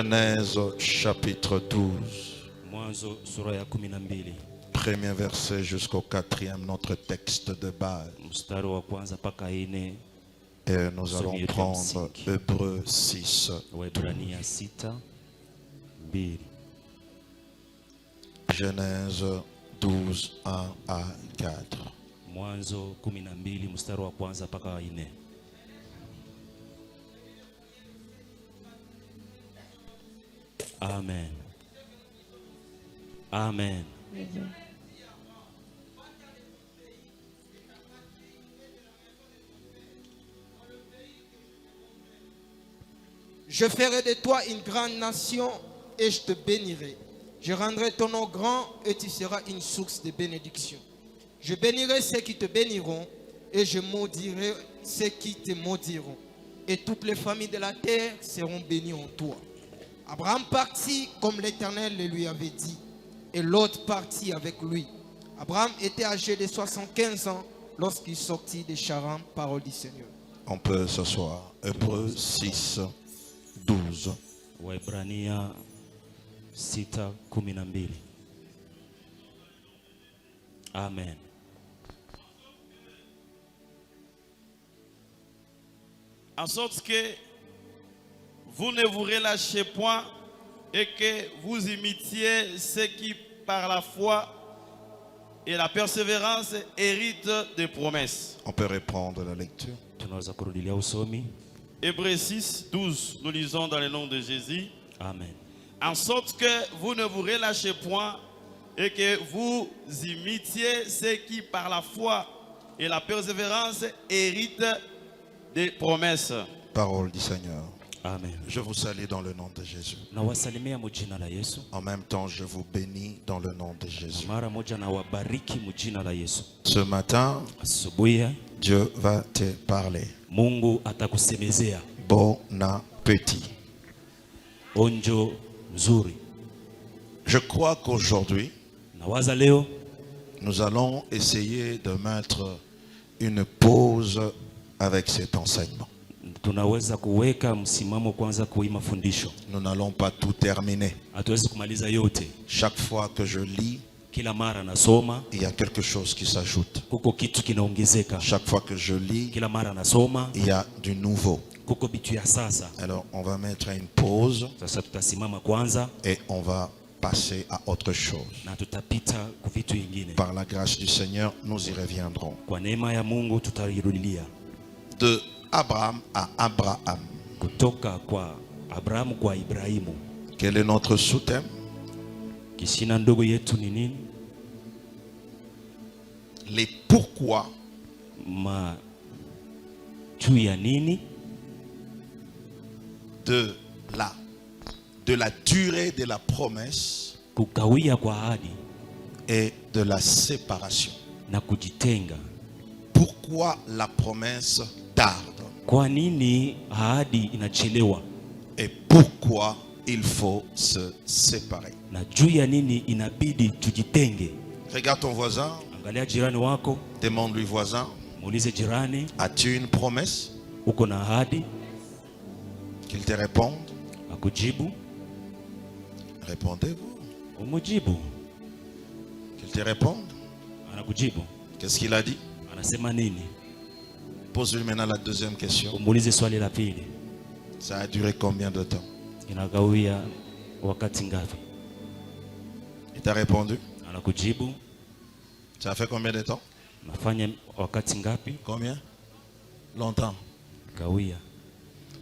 Genèse chapitre 12. Mwanzo sura ya 12. Premier verset jusqu'au 4e, notre texte de base. Mstari wa kwanza mpaka 4. Et nous allons prendre Hébreux 6. Waebrania 6:2. Genèse 12, 1 à 4. Mwanzo 12 mstari wa kwanza mpaka 4. Amen. Amen. Je ferai de toi une grande nation et je te bénirai. Je rendrai ton nom grand et tu seras une source de bénédiction. Je bénirai ceux qui te béniront et je maudirai ceux qui te maudiront. Et toutes les familles de la terre seront bénies en toi. Abraham partit comme l'Éternel le lui avait dit. Et l'autre partit avec lui. Abraham était âgé de 75 ans lorsqu'il sortit de Charan, parole du Seigneur. On peut s'asseoir. Hébreux 6, 12. Waebrania 6:12. Amen. En sorte que vous ne vous relâchez point et que vous imitiez ceux qui, par la foi et la persévérance, héritent des promesses. On peut reprendre la lecture. Tunaweza kurudilia usomi. Hébreux 6, 12, nous lisons dans le nom de Jésus. Amen. En sorte que vous ne vous relâchez point et que vous imitiez ceux qui, par la foi et la persévérance, héritent des promesses. Parole du Seigneur. Amen. Je vous salue dans le nom de Jésus. Nawasalimia mujina la Yesu. En même temps, je vous bénis dans le nom de Jésus. Mara moja na wabariki mujina la Yesu. Ce matin, Asubuhi Dieu va te parler. Mungu atakusemezea. Bon appétit. Onjo nzuri. Je crois qu'aujourd'hui, Nawaza leo nous allons essayer de mettre une pause avec cet enseignement. tunaweza kuweka msimamo kwanza kui mafundisho. Nous n'allons pas tout terminer. Hatuwezi kumaliza yote. Chaque fois que je lis, Kila mara nasoma il y a quelque chose qui s'ajoute. kuko kitu kinaongezeka. Chaque fois que je lis, Kila mara nasoma il y a du nouveau. kuko bitu ya sasa. Alors, on va mettre une pause Sasa tutasimama kwanza et on va passer à autre chose. na tutapita ku vitu vingine. Par la grâce du Seigneur, nous y reviendrons. Kwa neema ya Mungu tutairudilia. De Abraham à Abraham. Kutoka kwa Abrahamu kwa Ibrahimu. Quel est notre sous-thème? Kishina ndogo yetu ni nini? Les pourquoi Juu ya nini? de la durée de la promesse Kukawia kwa ahadi et de la séparation. na kujitenga. Pourquoi la promesse tarde? Kwa nini ahadi inachelewa? Et pourquoi il faut se séparer? Na juu ya nini inabidi tujitenge? Regarde ton voisin, Angalia jirani wako, demande-lui voisin, muulize jirani, as-tu une promesse? uko na ahadi? Qu'il te réponde. Akujibu, Répondez-vous. umujibu. Qu'il te réponde. Anakujibu, Qu'est-ce qu'il a dit? anasema nini? Pose-lui maintenant la deuxième question. Umuulize swali la pili, Ça a duré combien de temps? inagawia wakati ngapi? Il t'a répondu. Anakujibu, Ça a fait combien de temps? nafanya wakati ngapi? Combien? Longtemps. Kawia.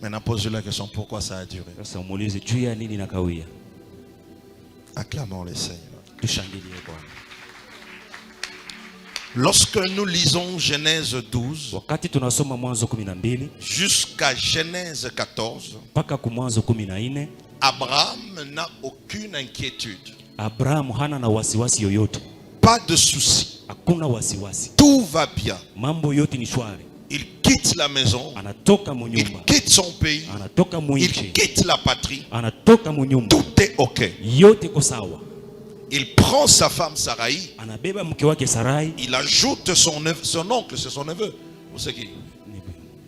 Maintenant, pose-lui la question, pourquoi ça a duré? Sasa umuulize juu ya nini na kawia. Acclamons le Seigneur. Tushangilie Bwana. Lorsque nous lisons Genèse 12 Wakati tunasoma Mwanzo 12 jusqu'à Genèse 14, mpaka ku Mwanzo 14, Abraham n'a aucune inquiétude, Abrahamu hana na wasiwasi yoyote. pas de souci. Hakuna wasiwasi. Tout va bien. Mambo yote ni shwari. Il quitte la maison, Anatoka il munyumba. quitte son pays, Anatoka il muinchi. quitte la patrie. Anatoka munyumba. Tout est OK. Yote ko sawa. Il prend sa femme Sarai, Anabeba mke wake Sarai. il ajoute son oncle, c'est son neveu. Vous savez qui?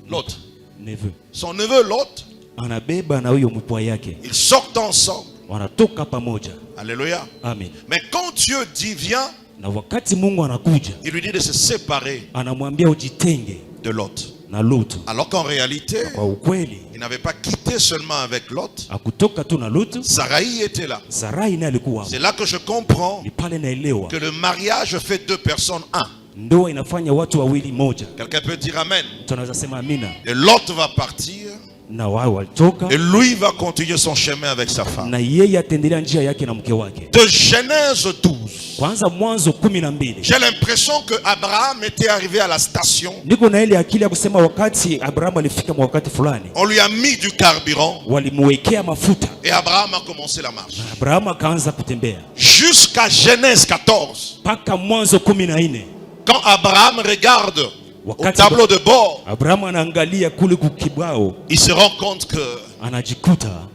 L'autre. Neveu. Son neveu Lot anabeba na huyo mpwa yake, Ils sortent ensemble. wanatoka pamoja. Alléluia. Amen. Mais quand Dieu dit viens, Na wakati Mungu anakuja, il lui dit de se séparer anamwambia ujitenge de Lot. na Lutu. Alors qu'en réalité, Kwa ukweli il n'avait pas quitté seulement avec Lot. akutoka tu na Lutu, Sarai était là. Sarai naye alikuwa hapo. C'est là que je comprends Ni pale naelewa que le mariage fait deux personnes un. ndoa inafanya watu wawili moja. Quelqu'un peut dire Amen. Mtu anaweza sema amina. Et Lot va partir Na wao walitoka et lui va continuer son chemin avec sa femme. na yeye ataendelea njia yake na mke wake. De Genèse 12, Kwanza Mwanzo 12, j'ai l'impression que Abraham était arrivé à la station. niko na ile akili ya kusema wakati Abrahamu alifika mwa wakati fulani, On lui a mis du carburant walimwekea mafuta et Abraham a commencé la marche. na Abrahamu akaanza kutembea Jusqu'à Genèse 14. mpaka Mwanzo 14. Quand Abraham regarde au Wakati tableau de bord, Abrahamu anaangalia kule kukibao, il se rend compte que anajikuta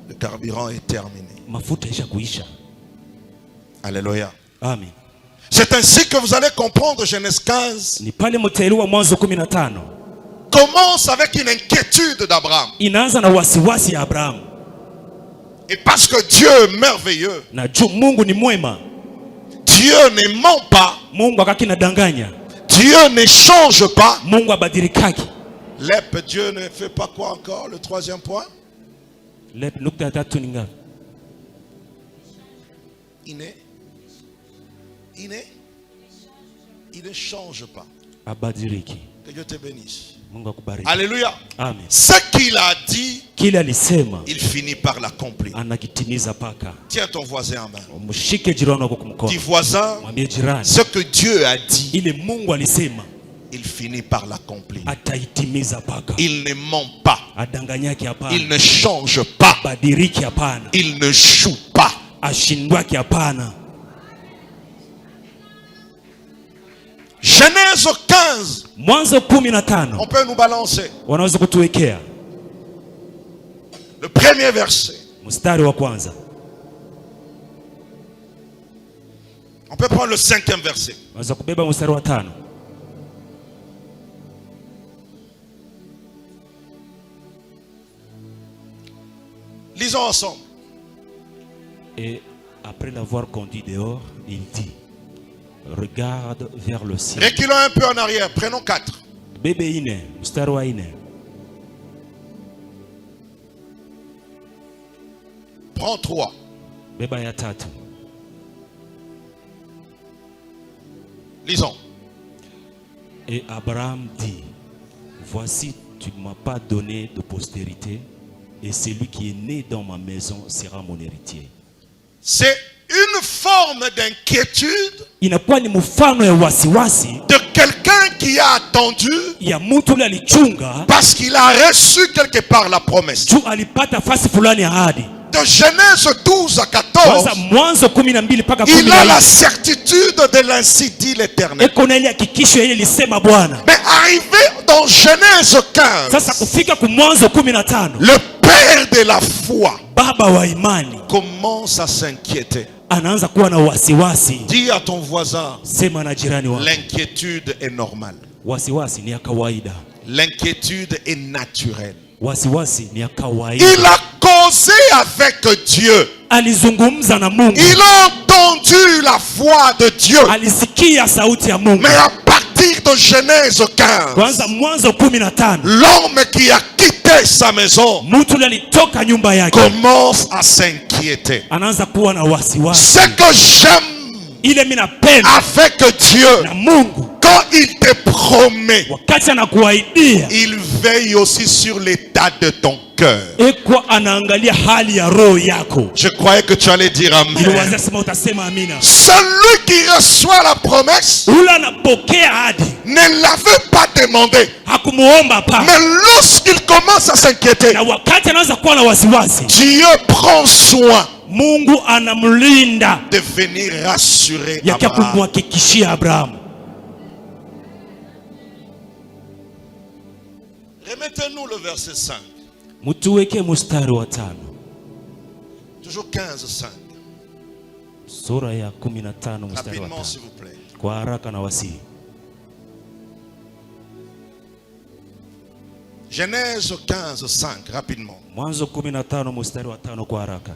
le carburant est terminé. mafuta isha kuisha. Alléluia. Amen. C'est ainsi que vous allez comprendre Genèse 15 Ni pale mtaelewa Mwanzo 15 commence avec une inquiétude d'Abraham. inaanza na wasiwasi ya Abrahamu, Et parce que Dieu est merveilleux, na juu Mungu ni mwema, Dieu ne ment pas, Mungu akaki nadanganya, Dieu ne change pas. Mungu abadilikaki. Dieu ne fait pas quoi encore? Le troisième point. Nukta ya tatu ni ngapi? Il ne change pas. Abadiliki. Que Dieu te bénisse. Mungu akubariki. Alléluia. Amen. Ce qu'il a dit, Kile alisema il finit par l'accomplir. anakitimiza paka. Tiens ton voisin en main. Mshike jirani wako Dis kumkono, voisin, mwambie jirani, ce que Dieu a dit, ile Mungu alisema il finit par l'accomplir. ataitimiza paka. Il ne ment pas. Adanganyaki hapana, Il ne change pas. badiriki hapana, Il ne joue pas. ashindwaki hapana. Genèse 15. Mwanzo 15 On peut nous balancer. wanaweza kutuwekea Le premier verset. mstari wa kwanza. On peut prendre le cinquième verset. Wanaweza kubeba mstari wa 5. Lisons ensemble. Et après l'avoir conduit dehors, il dit, regarde vers le ciel. Reculons un peu en arrière. Prenons 4. Bebe ine, mstari wa 4. Prends 3. Beba ya 3. Lisons. Et Abraham dit, voici, tu ne m'as pas donné de postérité, et celui qui est né dans ma maison sera mon héritier. C'est une forme d'inquiétude Inakuwa ni mfano ya wasiwasi de quelqu'un qui a attendu ya mtu ule alichunga parce qu'il a reçu quelque part la promesse. juu alipata fasi fulani ya ahadi. De Genèse 12 à Kwanza 14, Mwanzo 12 mpaka il a la 14. certitude de l'ainsi dit l'Éternel. Eko na ile hakikisho ile lisema Bwana. Mais arrivé dans Genèse 15, Sasa kufika ku Mwanzo 15, le père de la foi baba wa imani commence à s'inquiéter. anaanza kuwa na wasiwasi. Dis à ton voisin, Sema na jirani wako, l'inquiétude est normale. wasiwasi ni ya kawaida. L'inquiétude est naturelle. Wasiwasi ni ya kawaida. Il a causé avec Dieu. Alizungumza na Mungu. Il a entendu la voix de Dieu. Alisikia sauti ya Mungu. Mais à partir de Genèse 15, Kwanza Mwanzo 15, l'homme qui a quitté sa maison mtu yule alitoka nyumba yake, commence à s'inquiéter. anaanza kuwa na wasiwasi. Ce que j'aime Ile mimi napenda avec Dieu, na Mungu, quand il te promet, wakati anakuahidia, il veille aussi sur l'état de ton cœur. eko anaangalia hali ya roho yako. Je croyais que tu allais dire Amen. Iliwaza sema utasema amina. Celui qui reçoit la promesse Ule anapokea ahadi ne l'avait pas demandé. hakumuomba pa, Mais lorsqu'il commence à s'inquiéter, na wakati anaanza kuwa na wasiwasi, Dieu prend soin Mungu anamlinda de venir rassurer yake Abraham. kumhakikishia Abrahamu. Remettez-nous le verset 5. Mtuweke mstari wa 5, Toujours 15, 5. sura ya 15 mstari wa Rapidement, 5, s'il vous plaît. kwa haraka na wasii. Genèse 15, 5, rapidement. Mwanzo 15 mstari wa 5 kwa haraka.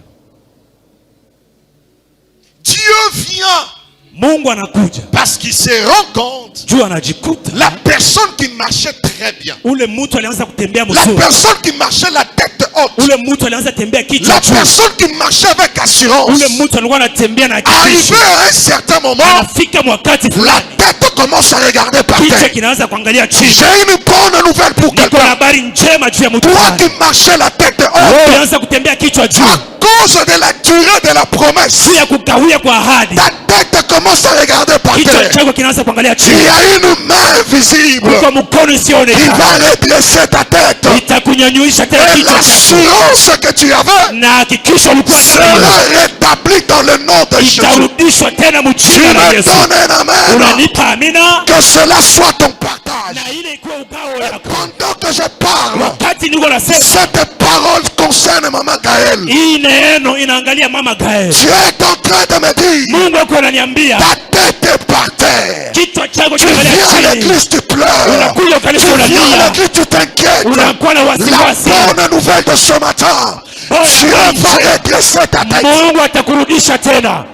Dieu vient Mungu anakuja parce qu'il se rend compte juu anajikuta la personne qui marchait très bien, ule mtu alianza kutembea la mzuri, personne qui marchait la tête haute, ule mtu alianza tembea kichwa la juu, personne qui marchait avec assurance. ule mtu alikuwa anatembea na Arrivé hakikisho. à un certain moment, Anafika wakati la fulani tête commence à regarder par kichwa terre. kinaanza kuangalia chini. J'ai une bonne nouvelle pour Niko na quelqu'un. habari njema juu ya mtu Toi fulani. qui marchais la tête Wewe haute, ulianza kutembea kichwa juu à cause de la durée de la promesse, juu ya kukawia kwa ahadi, ta tête commence à regarder par kichwa terre. chako kinaanza kuangalia Il chini. y a une main visible Kwa mkono qui usioonekana va redresser ta tête. itakunyanyuisha tena Et kichwa chako, l'assurance que tu avais na hakikisho ulikuwa sera nayo rétablie dans le nom de Jésus. itarudishwa tena Tu mjina la me Yesu. donnes un amen. Unanipa amina, Que cela soit ton partage. na ile ikuwe ugao yako. Pendant que je parle, Wakati niko nasema cette parole concerne Maman Gaëlle. hii neno inaangalia mama Gael, Tu es en train de me dire, Mungu ako ananiambia ta tête est par terre. kichwa chako Tu viens à kinaangalia chini. l'église, tu pleures. Unakuja kanisa Tu viens à unalia, l'église, tu t'inquiètes. unakuwa na La wasiwasi. bonne nouvelle de ce matin, Dieu va redresser ta tête. Mungu atakurudisha tena.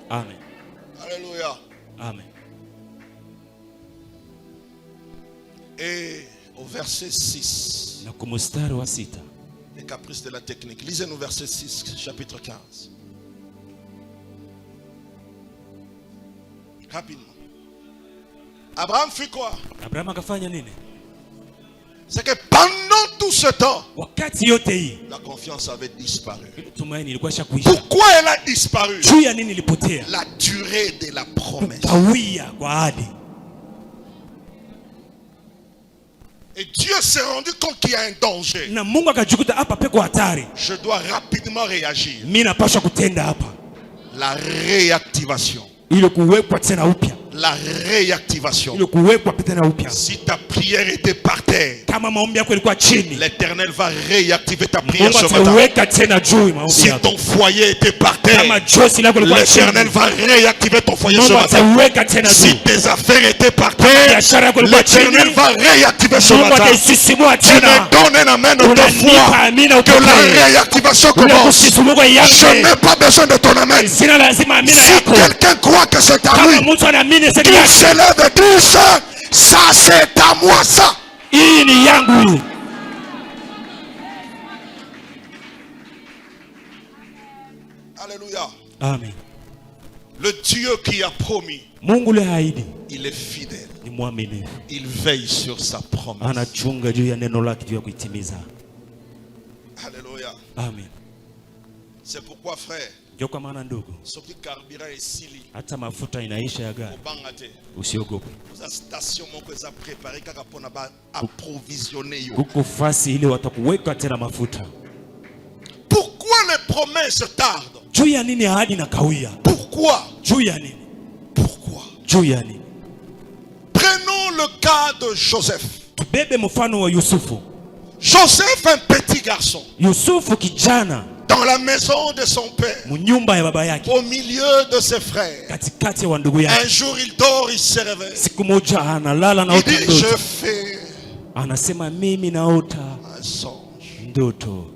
Amen. Alléluia. Amen. Et au verset 6, Na kwa mstari wa 6, les caprices de la technique. Lisez-nous verset 6, chapitre 15. Rapidement. Abraham fit quoi? Abraham akafanya nini? C'est que pendant tout ce temps, Wakati yote hii la confiance avait disparu. ile tumaini ilikuwa shakuisha. Pourquoi elle a disparu? Juu ya nini ilipotea? La durée de la promesse. Kawia kwa ahadi. Et Dieu s'est rendu compte qu'il y a un danger. Na Mungu akajikuta hapa peko hatari. Je dois rapidement réagir. Mimi napaswa kutenda hapa La réactivation. ili kuwekwa tena upya, La réactivation. ili kuwekwa tena upya. Si ta prière était par terre, Kama maombi yako ilikuwa chini, l'Éternel va réactiver ta prière Mungu ce matin. ataweka tena juu maombi Si yako. ton foyer était par terre, Kama josi lako ilikuwa chini, l'Éternel va réactiver ton foyer ce Mungu matin. ataweka tena Si juu. tes affaires étaient par terre, Biashara yako ilikuwa l'Éternel chini, va réactiver ce Mungu matin. ataisisimua Tu me tena. donnes un amen de Unanipa foi. amina Que la upokee. réactivation Ule commence. kusisimuka Je ianze. n'ai pas besoin de ton amen. Sina lazima amina Si yako. quelqu'un croit que c'est à Kama lui, mtu anaamini sasa qu'il yake, se lève et dise, ça c'est à moi ça. hii ni yangu. Alléluia. Amen. Le Dieu qui a promis, Mungu le haidi il est fidèle. ni mwaminifu, Il veille sur sa promesse. anachunga juu ya neno lake juu ya kuitimiza. Alléluia. Amen. C'est pourquoi frère, Ndio kwa maana ndugu, ce qui carburant est sili, hata mafuta inaisha ya gari, obangate. usiogope. Vous station mon que ça préparé car pour approvisionner yo. Kuko fasi ile watakuweka tena mafuta. Pourquoi les promesses tardent? Juu ya nini ahadi na kawia? Pourquoi? Juu ya nini? Pourquoi? Juu ya nini? Prenons le cas de Joseph. Tubebe mfano wa Yusufu. Joseph, un petit garçon, Yusufu kijana, dans la maison de son père, mnyumba ya baba yake, au milieu de ses frères. katikati ya wandugu Un yake. jour il dort, il se réveille. Siku moja analala Il naota dit, je ndoto, fais anasema mimi naota un songe. ndoto.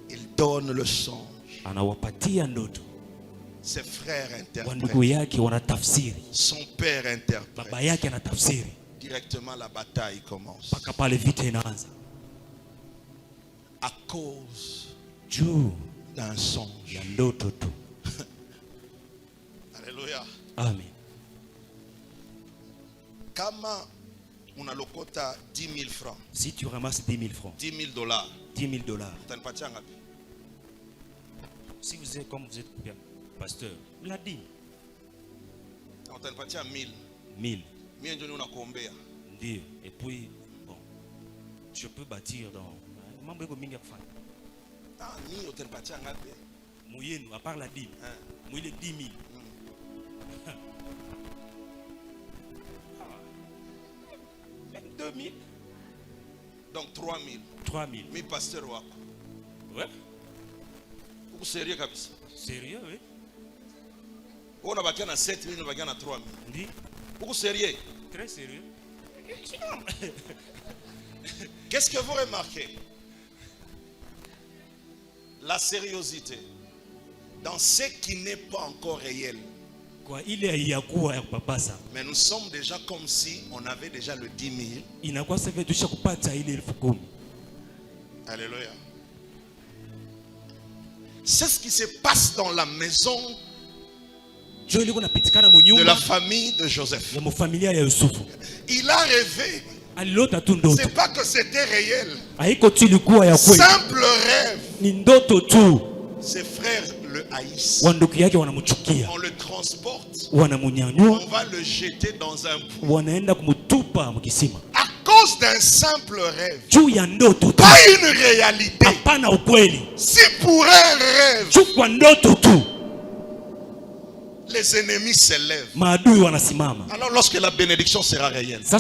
Il donne le songe. Anawapatia ndoto, Ses frères wandugu interprètent. yake wanatafsiri, Son père interprète. baba yake anatafsiri, Directement la bataille commence. mpaka pale vita inaanza À cause juu d'un songe. ya ndoto tu. Alléluia. Amen. Kama unalokota 10 000 francs, Si tu ramasses 10 000 francs, 10 000 dollars, 10 000 dollars, utanipatia ngapi? si vous êtes comme vous êtes pasteur, la dîme, Utanipatia 1000. 1000, Mimi ndio unakuombea. ndio. Et puis, bon, je peux bâtir dans mambo yako mingi ya kufanya. Ah, mimi utanipatia ngapi? Muyenu, à part la dîme, mwile 10 000. 2 000, Donc 3 000. 3 000. Mimi pasteur wako. Ouais, Uko sérieux kabisa? sérieux, oui. Wewe unabakia na 7 000, unabakia na 3 000. Ndi, Ou sérieux? Très sérieux. Qu'est-ce que vous remarquez? La sérieuxité dans ce qui n'est pas encore réel. Kwa ile ya kuwa ya kupapasa. Mais nous sommes déjà comme si on avait déjà le 10 000. Inakuwa sasa tusha kupata ile 10,000. Alléluia. C'est ce qui se passe dans la maison de la famille de Joseph. Il a rêvé. C'est pas que c'était réel. Simple rêve. Ses frères le haïssent. On le transporte. On va le jeter dans un puits. À cause d'un simple rêve. Pas une réalité. Si pour un rêve les ennemis s'élèvent, alors lorsque la bénédiction sera réelle, c'est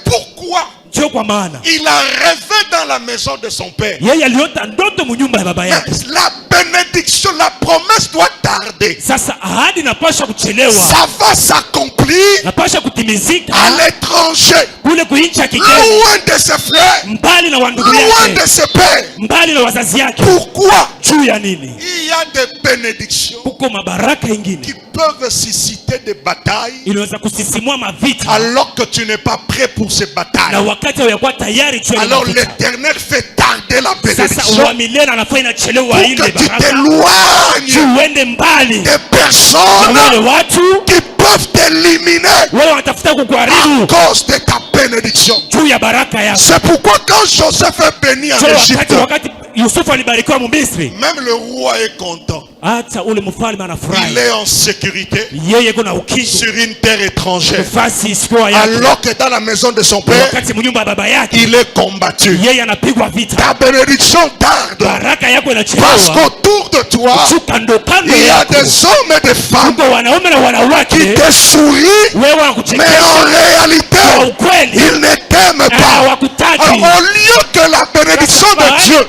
pourquoi il a rêvé dans la maison de son père. Mais la bénédiction, la promesse doit tarder. Ça va s'accomplir à l'étranger, loin de ses frères, loin de ses pères. Pourquoi? Il y a des bénédictions qui peuvent susciter des batailles alors que tu n'es pas prêt pour ces batailles. Alors l'Éternel fait tarder la bénédiction pour que tu t'éloignes des personnes qui peuvent t'éliminer à cause de ta bénédiction. C'est pourquoi quand Joseph est béni en Égypte, même le roi est content. Il est en sécurité sur une terre étrangère, alors que dans la maison de son père il est combattu. Ta bénédiction tarde parce qu'autour de toi il y a des hommes et des femmes qui te sourient, mais en réalité ils ne t'aiment pas. Alors, au lieu que la bénédiction de Dieu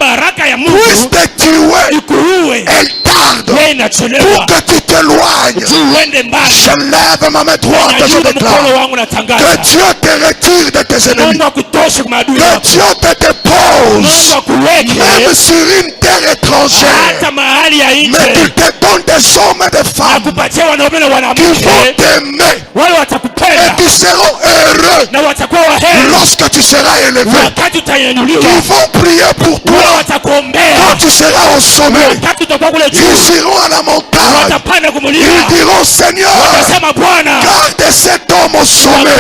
puisse te tuer, elle tarde pour que tu t'éloignes. Je lève ma main droite et je déclare que Dieu te retire de tes ennemis, que Dieu te dépose même sur une terre étrangère, mais qu'il te donne des hommes et des femmes qui vont t'aimer et qui seront heureux lorsque tu seras élevé, qui vont prier pour toi quand tu seras au sommet. Ils iront à la montagne, ils diront: Seigneur, garde cet homme au sommet,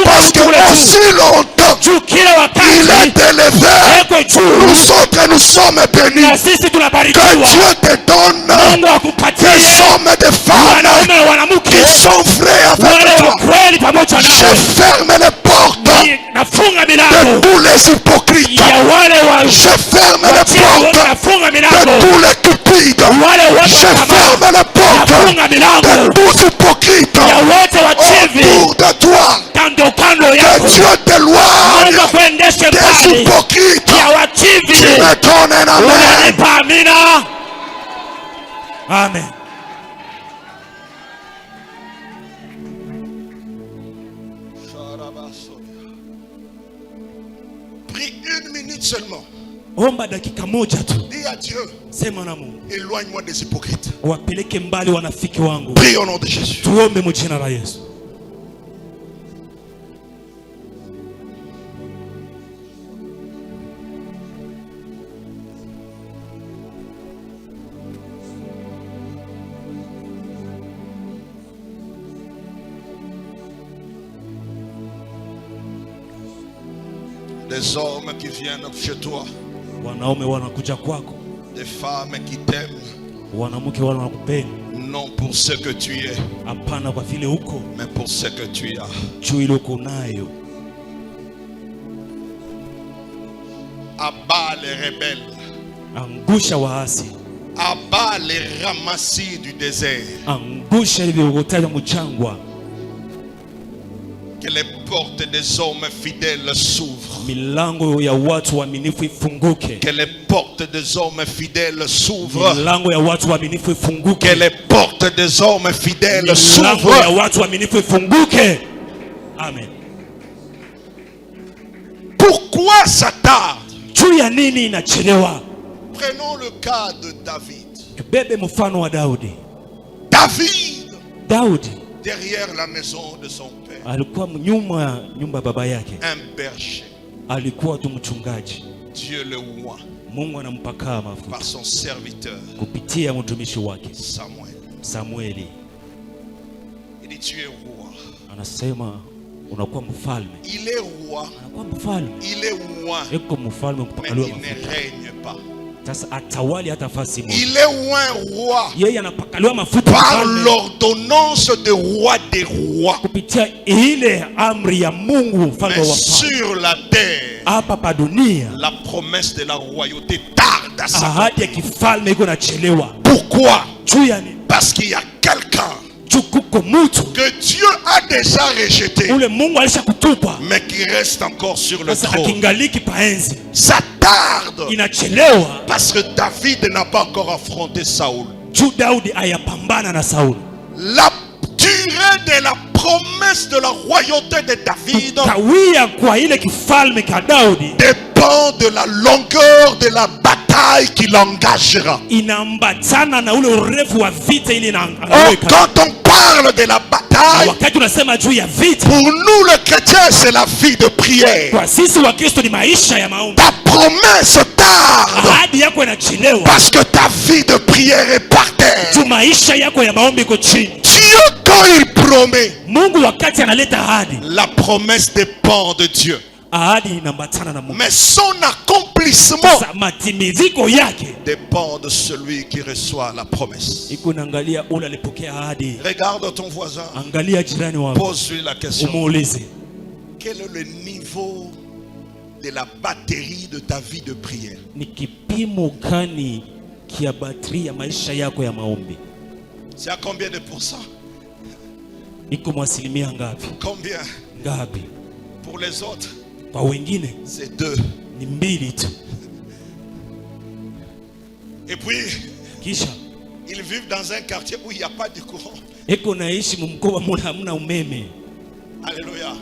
parce que aussi longtemps il est élevé, nous autres nous sommes bénis. Que Dieu te donne des hommes et des femmes qui sont vrais avec toi. Je ferme les portes de tous les hypocrites. Je ferme les portes de tous les cupides. Je ferme les portes de tous les hypocrites autour de toi. Que Dieu t'éloigne des hypocrites. Tu me donnes un amen. Amen. Prie 1 minute seulement. Dis à Dieu: éloigne-moi des hypocrites. Prie au nom de Jésus. Des hommes qui viennent chez toi, des femmes qui t'aiment, non pour ce que tu es, mais pour ce que tu as. Abat les rebelles, abat les ramassis du désert. Que les portes des hommes fidèles s'ouvrent. Milango ya watu waaminifu ifunguke. Que les portes des hommes fidèles s'ouvrent. Milango ya watu waaminifu ifunguke. Que les portes des hommes fidèles s'ouvrent. Milango ya watu waaminifu ifunguke. Amen. Pourquoi ça tarde? Juu ya nini inachelewa? Prenons le cas de David. Tubebe mfano wa Daudi. Daudi derrière la maison de son père. Alikuwa nyumba baba yake. Un berger. Alikuwa tu mchungaji. Dieu le oint. Mungu anampaka mafuta par son serviteur kupitia mtumishi wake Samuel. Il dit tu es roi. Anasema unakuwa mfalme. Il est roi. Anakuwa mfalme. Il est oint. Eko mfalme kupakaliwa mafuta. Il ne règne pas. Sasa atawali hata fasi moja. Il est oint roi. Yeye anapakaliwa mafuta par l'ordonnance de roi des rois. Kupitia ile amri ya Mungu mfalme wa sur la terre. Hapa pa dunia la promesse de la royauté tarde à sa ahadi ya kifalme iko nachelewa. Pourquoi? Parce qu'il y a quelqu'un que Dieu a déjà rejeté, mais qui reste encore sur le trône. Ça tarde parce que David n'a pas encore affronté Saoul. La durée de la promesse de la royauté de David dépend de la longueur de la bataille qu'il engagera. Quand on parle de la bataille, pour nous les chrétiens, c'est la vie de prière. Ta promesse tarde parce que ta vie de prière est par terre. Dieu, quand il promet, la promesse dépend de Dieu. Mais son accomplissement dépend de celui qui reçoit la promesse. Regarde ton voisin. Pose-lui la question. Quel est le niveau de la batterie de ta vie de prière? C'est à combien de pourcents? Combien? Pour les autres, c'est 2. Et puis, ils vivent dans un quartier où il n'y a pas de courant. Alléluia.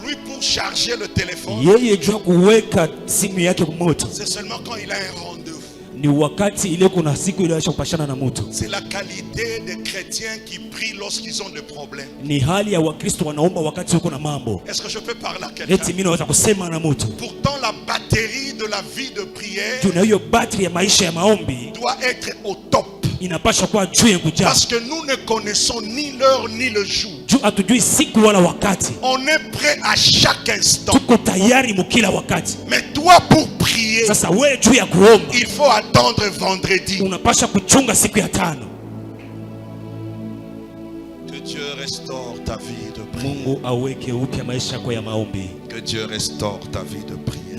Lui, pour charger le téléphone, c'est seulement quand il a un rendez-vous. C'est la qualité des chrétiens qui prient lorsqu'ils ont des problèmes. Est-ce que je peux parler à quelqu'un? Pourtant la batterie de la vie de prière doit être au top. Parce que nous ne connaissons ni l'heure ni le jour. On est prêt à chaque instant. Mais toi, pour prier, il faut attendre vendredi. Que Dieu restaure ta vie de prière. Que Dieu restaure ta vie de prière.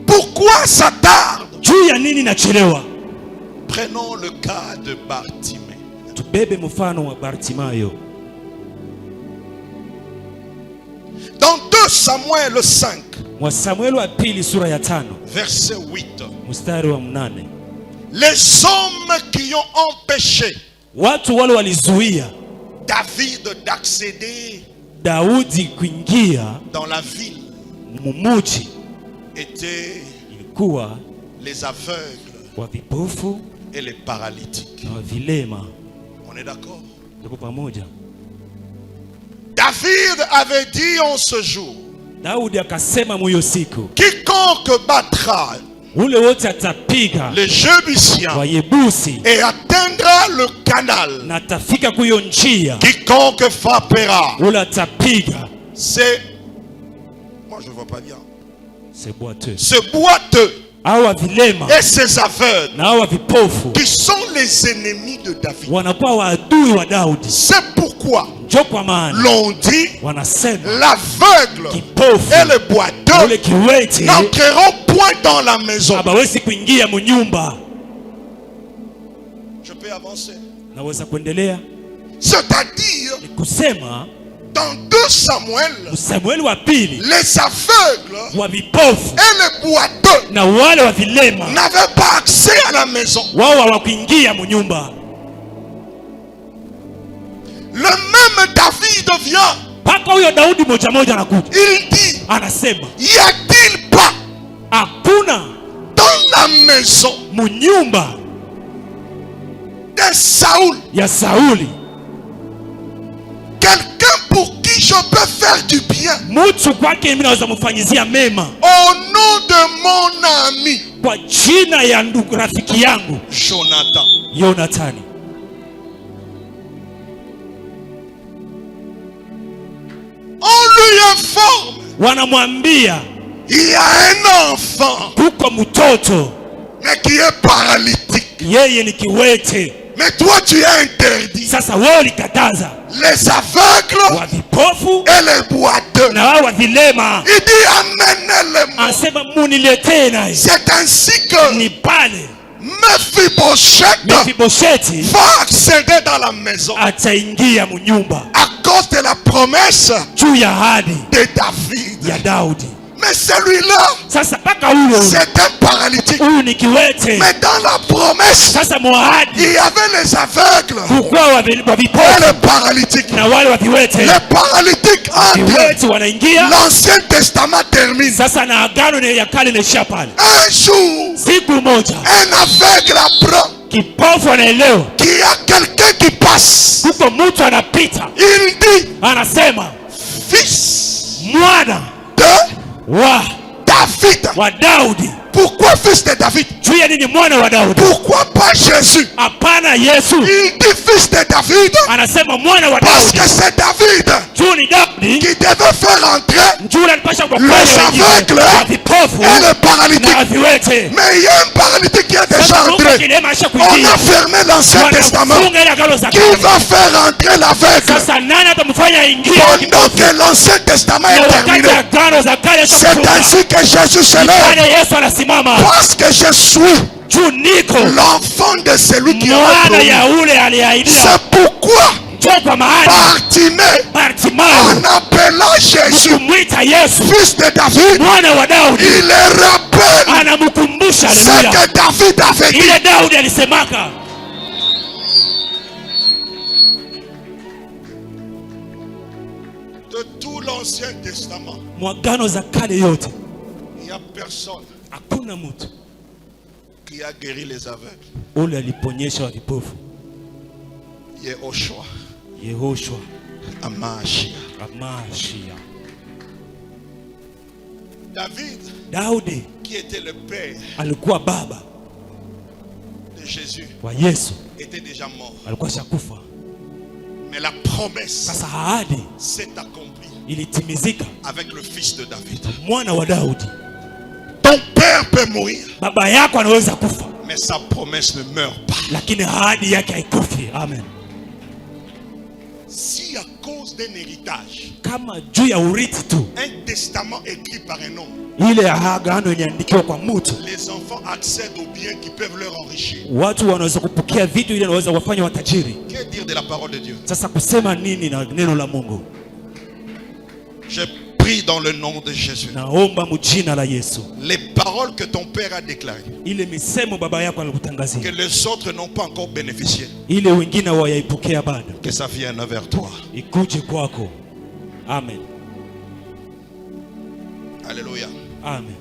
Pourquoi ça tarde? Prenons le cas de Bartimée. Dans 2 Samuel 5, verset 8, les hommes qui ont empêché David d'accéder dans la ville étaient les aveugles et les paralytiques. On est d'accord? David avait dit en ce jour, quiconque battra les Jébusiens et atteindra le canal, quiconque frappera, c'est, moi je ne vois pas bien, ce boiteux et ces aveugles qui sont les ennemis de David. C'est pourquoi l'on dit l'aveugle et le boiteux n'entreront point dans la maison. Je peux avancer. naweza kuendelea. C'est-à-dire, kusema dans 2 Samuel, Samueli wa pili, les aveugles wa vipofu et les boiteux na wale wa vilema n'avaient pas accès à la maison. wao hawakuingia mnyumba. Le même David vient. Paka huyo Daudi moja moja anakuja. Il dit, anasema, y a-t-il pas hakuna dans la maison mnyumba de Saoul ya Sauli quelqu'un pour qui je peux faire du bien? Mtu kwake mimi naweza mfanyizia mema. Au nom de mon ami, kwa jina ya ndugu rafiki yangu Yonathani. On lui informe, wanamwambia, il y a un enfant kuko mtoto mais qui est paralytique. Yeye ni kiwete. Mais toi tu es interdit. Sasa wewe ulikataza les aveugles wa vipofu et les boiteux. Na wao wa vilema. Il dit amenez-le-moi. Anasema muniletee naye. C'est ainsi que ni pale Mephibosheth va accéder dans la maison ataingia mnyumba à cause de la promesse juu ya ahadi de David. Ya Daudi. Mais celui-là, sasa paka huyo c'est un paralytique. Huyu ni kiwete. Mais dans la promesse, sasa muahadi, il y avait les aveugles et les paralytiques. Na wale wa viwete. Les paralytiques entrent. L'Ancien Testament termine. Sasa na agano ya kale inaishia pale. Un jour, siku moja, un aveugle apprend kipofu anaelewa qu'il y a quelqu'un qui passe. Kuko mtu anapita. Il dit, anasema, fils mwana de wa David. Wa Daudi. Pourquoi fils de David? Juu ya nini mwana wa Daudi? Pourquoi pas Jésus? Hapana Yesu. Il dit fils de David. Anasema mwana wa Parce Daudi. que c'est David Juu ni Daudi qui devait faire entrer les aveugles et les paralytiques. Mais il y a un paralytique qui est déjà entré. On a fermé l'Ancien Testament. Qui va faire entrer l'aveugle pendant que l'Ancien Testament est terminé? C'est ainsi que Jésus se lève. Parce que je suis l'enfant de celui qui a promis. C'est pourquoi Bartimée, en appelant Jésus fils de David, il le rappelle ce que David avait dit. De tout l'Ancien Testament, il n'y a personne qui a guéri les aveugles. Yehoshua. Amashia. David, qui était le père de Jésus, était déjà mort. Mais la promesse s'est accomplie avec le fils de David. Ton père peut mourir, mais sa promesse ne meurt pas. Amen. Si à cause d'un héritage, un testament écrit par un homme, les enfants accèdent aux biens qui peuvent leur enrichir, que dire de la parole de Dieu? Je prie dans le nom de Jésus. Les paroles que ton père a déclarées, que les autres n'ont pas encore bénéficié, que ça vienne vers toi. Amen. Alléluia. Amen.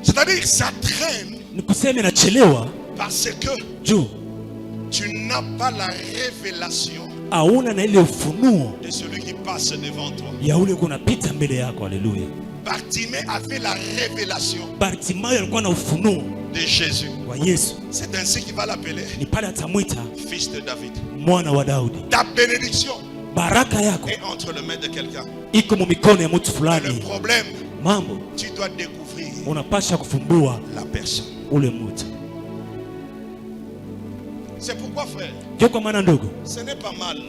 C'est-à-dire ça traîne parce que tu n'as pas la révélation de celui qui passe devant toi. Bartimée avait la révélation de Jésus. C'est ainsi qu'il va l'appeler fils de David. Ta bénédiction est entre les mains de quelqu'un. Le problème, tu dois découvrir la personne. C'est pourquoi, frère, ce n'est pas mal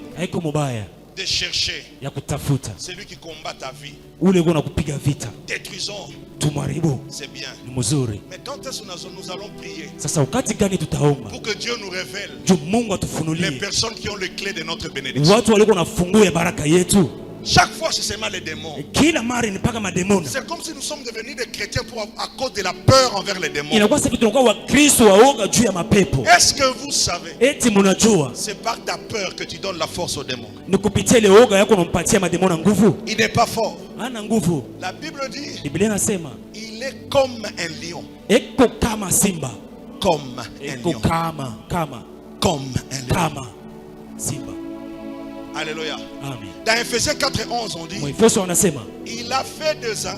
de chercher ya kutafuta celui qui combat ta vie. ule uko nakupiga vita. Détruisons. Tumharibu. C'est bien. Ni mzuri. Mais quand est-ce que nous allons prier? Sasa wakati gani tutaomba? Pour que Dieu nous révèle Mungu atufunulie les personnes qui ont les clés de notre bénédiction. Watu waliko na funguo ya baraka yetu. Chaque fois c'est seulement les démons. Kila mara ni paka mademoni. C'est comme si nous sommes devenus des chrétiens à cause de la peur envers les démons. Inakuwa sisi tunakuwa Wakristo waoga juu ya mapepo. Est-ce que vous savez? Eti mnajua? C'est par ta peur que tu donnes la force aux démons. Ni kupitia ile oga yako unampatia mademoni nguvu. Il n'est pas fort. Hana nguvu. La Bible dit, Biblia inasema il est comme un lion. Eko kama simba. Comme un lion. Comme un lion. Kama simba. Alléluia. Amen. Dans Ephésiens 4:11 on dit, il a fait des uns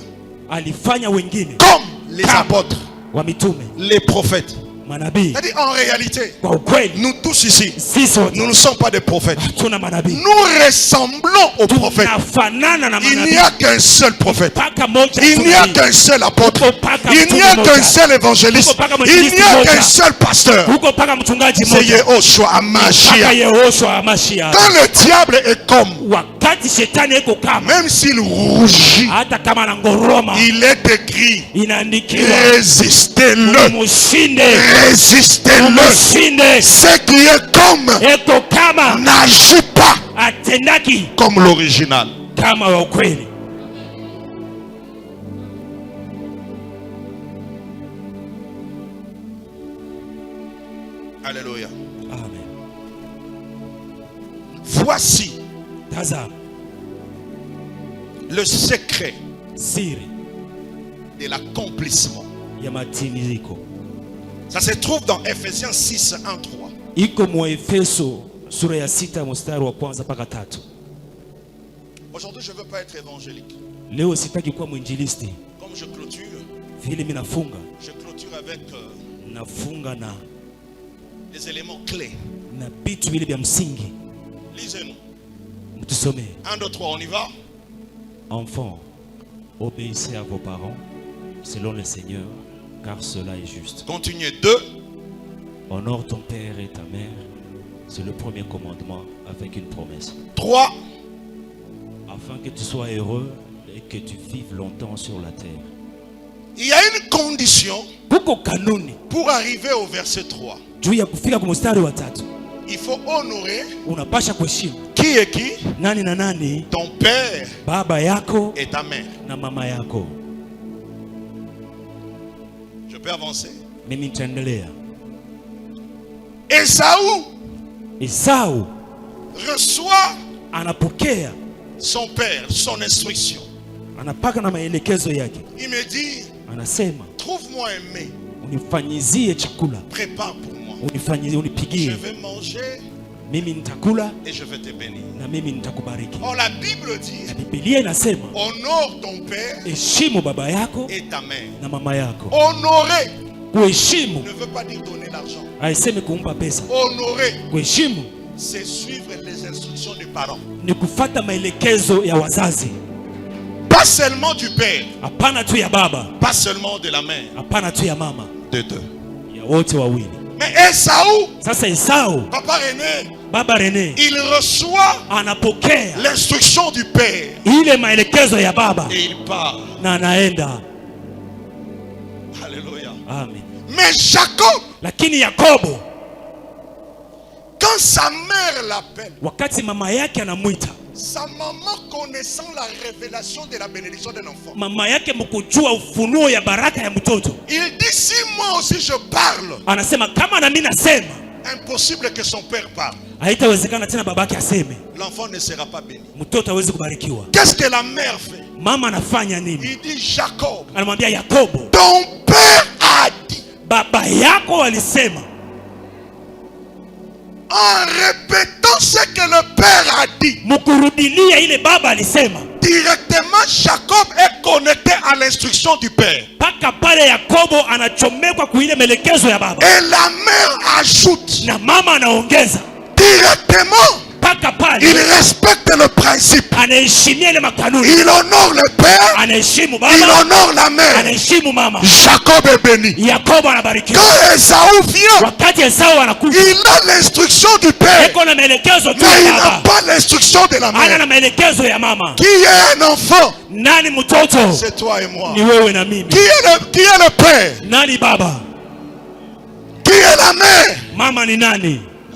alifanya wengine comme les apôtres, wa mitume, les prophètes. Manabii. C'est-à-dire en réalité, kwa ukweli, nous tous ici, nous ne sommes pas des prophètes. Nous ressemblons aux prophètes. Il n'y a qu'un seul prophète. Il n'y a qu'un seul apôtre. Il n'y a qu'un seul évangéliste. Il n'y a qu'un seul pasteur. C'est Yehoshua HaMashiach. Quand le diable est comme, même s'il rougit, il est écrit, résistez-le. Résistez-le. Ce qui est comme n'agit pas comme l'original. Alléluia. Amen. Voici le secret de l'accomplissement. Ça se trouve dans Ephésiens 6:1-3. Aujourd'hui, je ne veux pas être évangélique. Comme je clôture, je clôture avec des éléments clés. Lisez-nous. 1, 2, 3, on y va. Enfants, obéissez à vos parents selon le Seigneur, car cela est juste. Continuez. 2. Honore ton père et ta mère. C'est le premier commandement avec une promesse. 3. Afin que tu sois heureux et que tu vives longtemps sur la terre. Il y a une condition pour arriver au verset 3. Il faut honorer qui est qui? Ton père et ta mère. Je peux avancer. Ésaü reçoit son père, son instruction. Il me dit, trouve-moi un mets, prépare pour moi. Je vais manger et je vais te bénir. Or la Bible dit, honore ton père et ta mère. Honorer ne veut pas dire donner l'argent. Honorer, c'est suivre les instructions des parents. Pas seulement du père, pas seulement de la mère, de deux. Mais Ésaü, papa René, il reçoit l'instruction du père et il part. Alléluia. Amen. Mais Jacob, quand sa mère l'appelle, sa maman connaissant la révélation de la bénédiction d'un enfant, il dit, si moi aussi je parle, impossible que son père parle. L'enfant ne sera pas béni. Qu'est-ce que la mère fait? Il dit, Jacob, ton père a dit. En répétant ce que le père a dit, directement Jacob est connecté à l'instruction du père. Et la mère ajoute directement Il respecte le principe. Il honore le père. Il honore la mère. Jacob est béni. Quand Esaü vient, il a l'instruction du père, mais il n'a pas l'instruction de la mère. Qui est un enfant? C'est toi et moi. Qui est le père? Qui est la mère?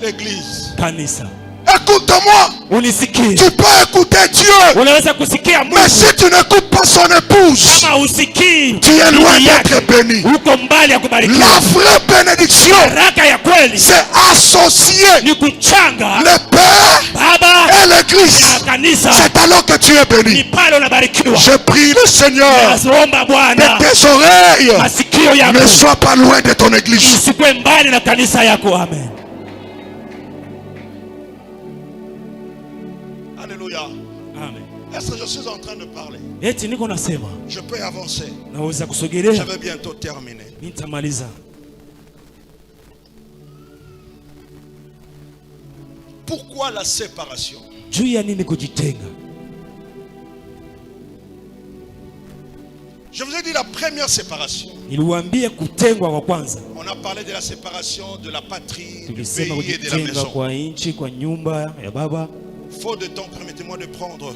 L'église. Écoute-moi. Tu peux écouter Dieu, mais si tu n'écoutes pas son épouse, tu es loin d'être béni. La vraie bénédiction, c'est associer le Père et l'Église. C'est alors que tu es béni. Je prie le Seigneur que tes oreilles ne soient pas loin de ton Église. Amen. Alléluia. Amen. Est-ce que je suis en train de parler? Je peux avancer. Je vais bientôt terminer. Pourquoi la séparation? Je vous ai dit la première séparation. On a parlé de la séparation de la patrie, du pays et de la maison. Faute de temps, permettez-moi de prendre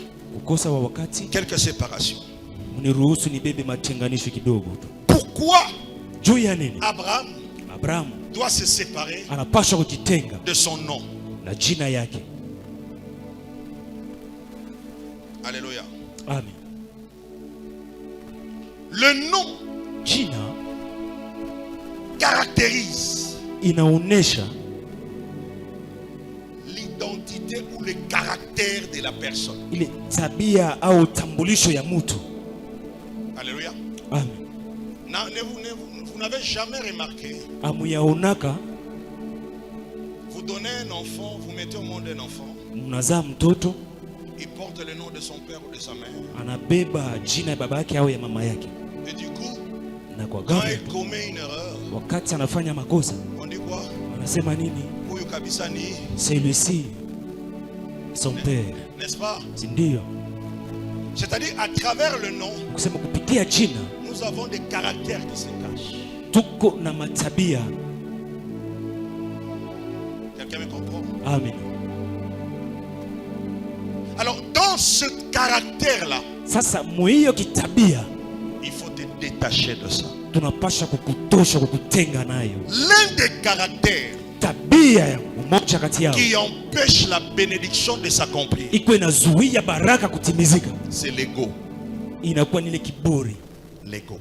quelques séparations. Pourquoi Abraham doit se séparer de son nom? Alléluia. Amen. Le nom caractérise l'identité ou le caractère de la personne. Alléluia. Amen. Vous n'avez jamais remarqué, vous donnez un enfant, vous mettez au monde un enfant, il porte le nom de son père ou de sa mère, et du coup, quand il commet une erreur, on dit quoi? Celui-ci, son père, n'est-ce pas? C'est-à-dire à travers le nom, nous avons des caractères qui se cachent. Quelqu'un me comprend? Amen. Alors dans ce caractère-là, il faut te détacher de ça. L'un des caractères qui empêche la bénédiction de s'accomplir, c'est l'ego. L'ego.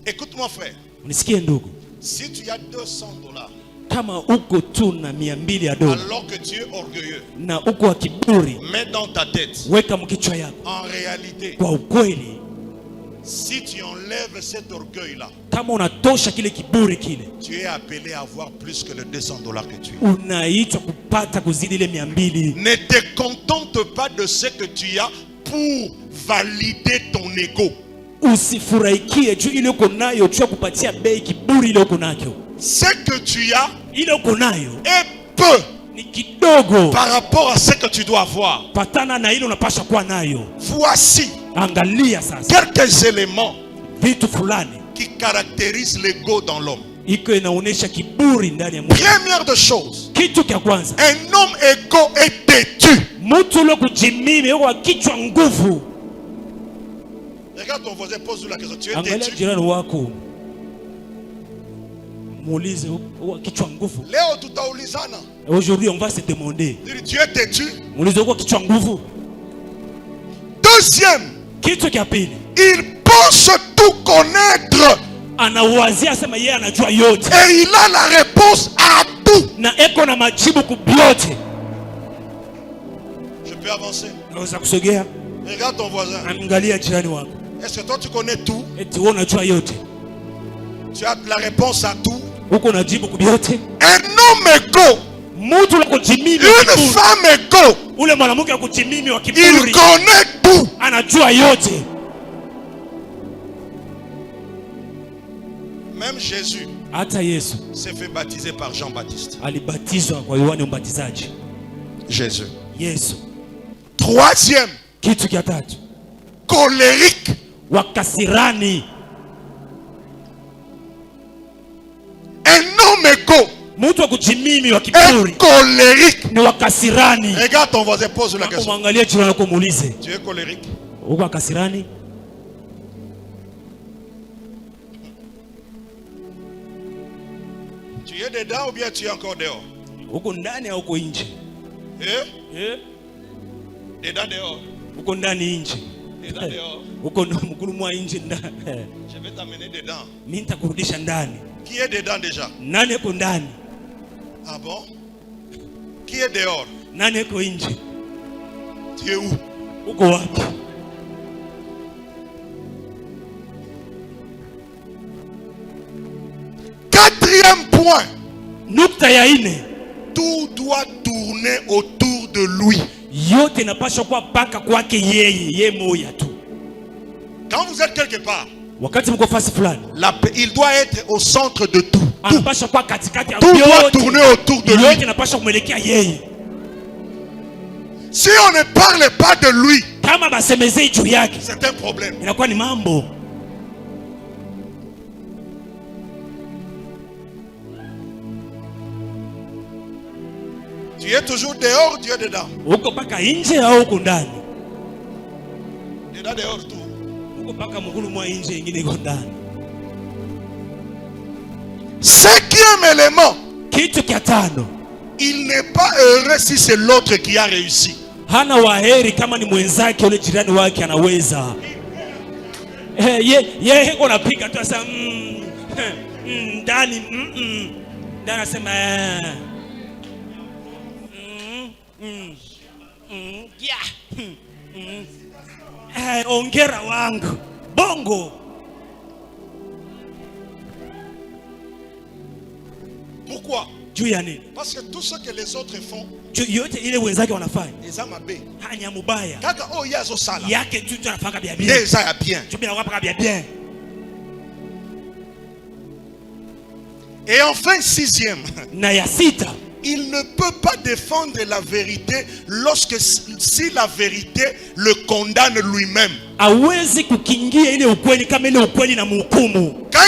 Écoute-moi frère, si tu as $200 alors que tu es orgueilleux, mets dans ta tête, en réalité, si tu enlèves cet orgueil-là, tu es appelé à avoir plus que les $200 que tu as. Ne te contente pas de ce que tu as pour valider ton ego. Ce que tu as est peu par rapport à ce que tu dois avoir. Voici quelques éléments qui caractérisent l'ego dans l'homme. Première de choses, un homme égo est têtu. Regarde ton voisin, pose-lui la question. Tu es têtu? Aujourd'hui, on va se demander. Tu es têtu? Deuxième, il pense tout connaître. Et il a la réponse à tout. Je peux avancer? Regarde ton voisin. Est-ce que toi tu connais tout? Tu as la réponse à tout? Un homme égo, une femme égo, il connaît tout. Même Jésus, s'est fait baptiser par Jean-Baptiste. Jésus. Troisième, colérique. Un homme égo. Un colérique. Regarde ton voisin, pose la question. Tu es colérique? Tu es dedans ou bien tu es encore dehors? Dedans dehors. Dedans dehors. Je vais t'amener dedans. Qui est dedans déjà? Ah bon? Qui est dehors? Tu es où? Quatrième point. Tout doit tourner autour de lui. Quand vous êtes quelque part, il doit être au centre de tout. Tout doit tourner autour de lui. Si on ne parle pas de lui, c'est un problème. Tu es toujours dehors, tu es dedans. Dedans, dehors, tout. Cinquième élément. Il n'est pas heureux si c'est l'autre qui a réussi. Ongera wangu bongo. Pourquoi? Parce que tout ce que les autres font, les bien. Et enfin, sixième, il ne peut pas défendre la vérité si la vérité le condamne lui-même. Quand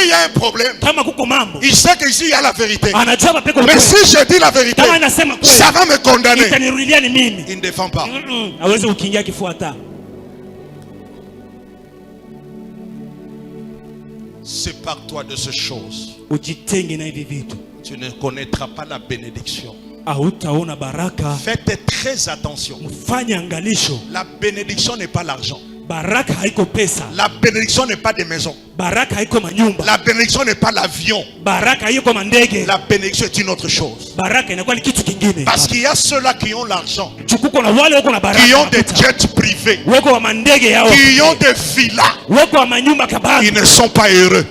il y a un problème, il sait qu'ici il y a la vérité. Mais si je dis la vérité, ça va me condamner. Il ne défend pas. Sépare-toi de ces choses. Tu ne connaîtras pas la bénédiction. Faites très attention. La bénédiction n'est pas l'argent. La bénédiction n'est pas des maisons. La bénédiction n'est pas l'avion. La bénédiction est une autre chose. Parce qu'il y a ceux-là qui ont l'argent, qui ont des jets privés, qui ont des villas. Ils ne sont pas heureux.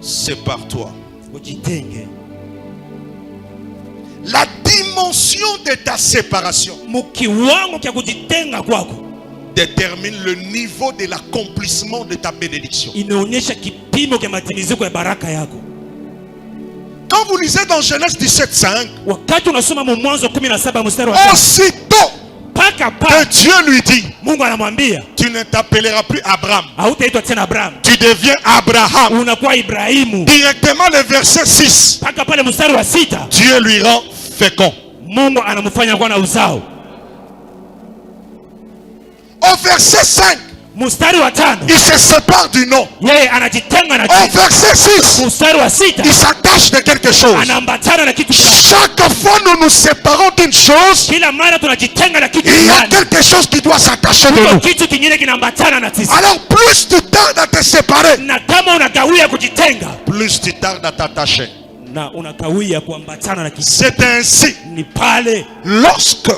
Sépare-toi. La dimension de ta séparation détermine le niveau de l'accomplissement de ta bénédiction. Quand vous lisez dans Genèse 17:5, aussitôt que Dieu lui dit, tu ne t'appelleras plus Abraham, tu deviens Abraham. Directement le verset 6, Dieu lui rend fécond. Au verset 5, il se sépare du nom. Au verset 6, il s'attache de quelque chose. Chaque fois nous nous séparons d'une chose, il y a quelque chose qui doit s'attacher de nous. Alors plus tu tardes à te séparer, plus tu tardes à t'attacher. C'est ainsi lorsque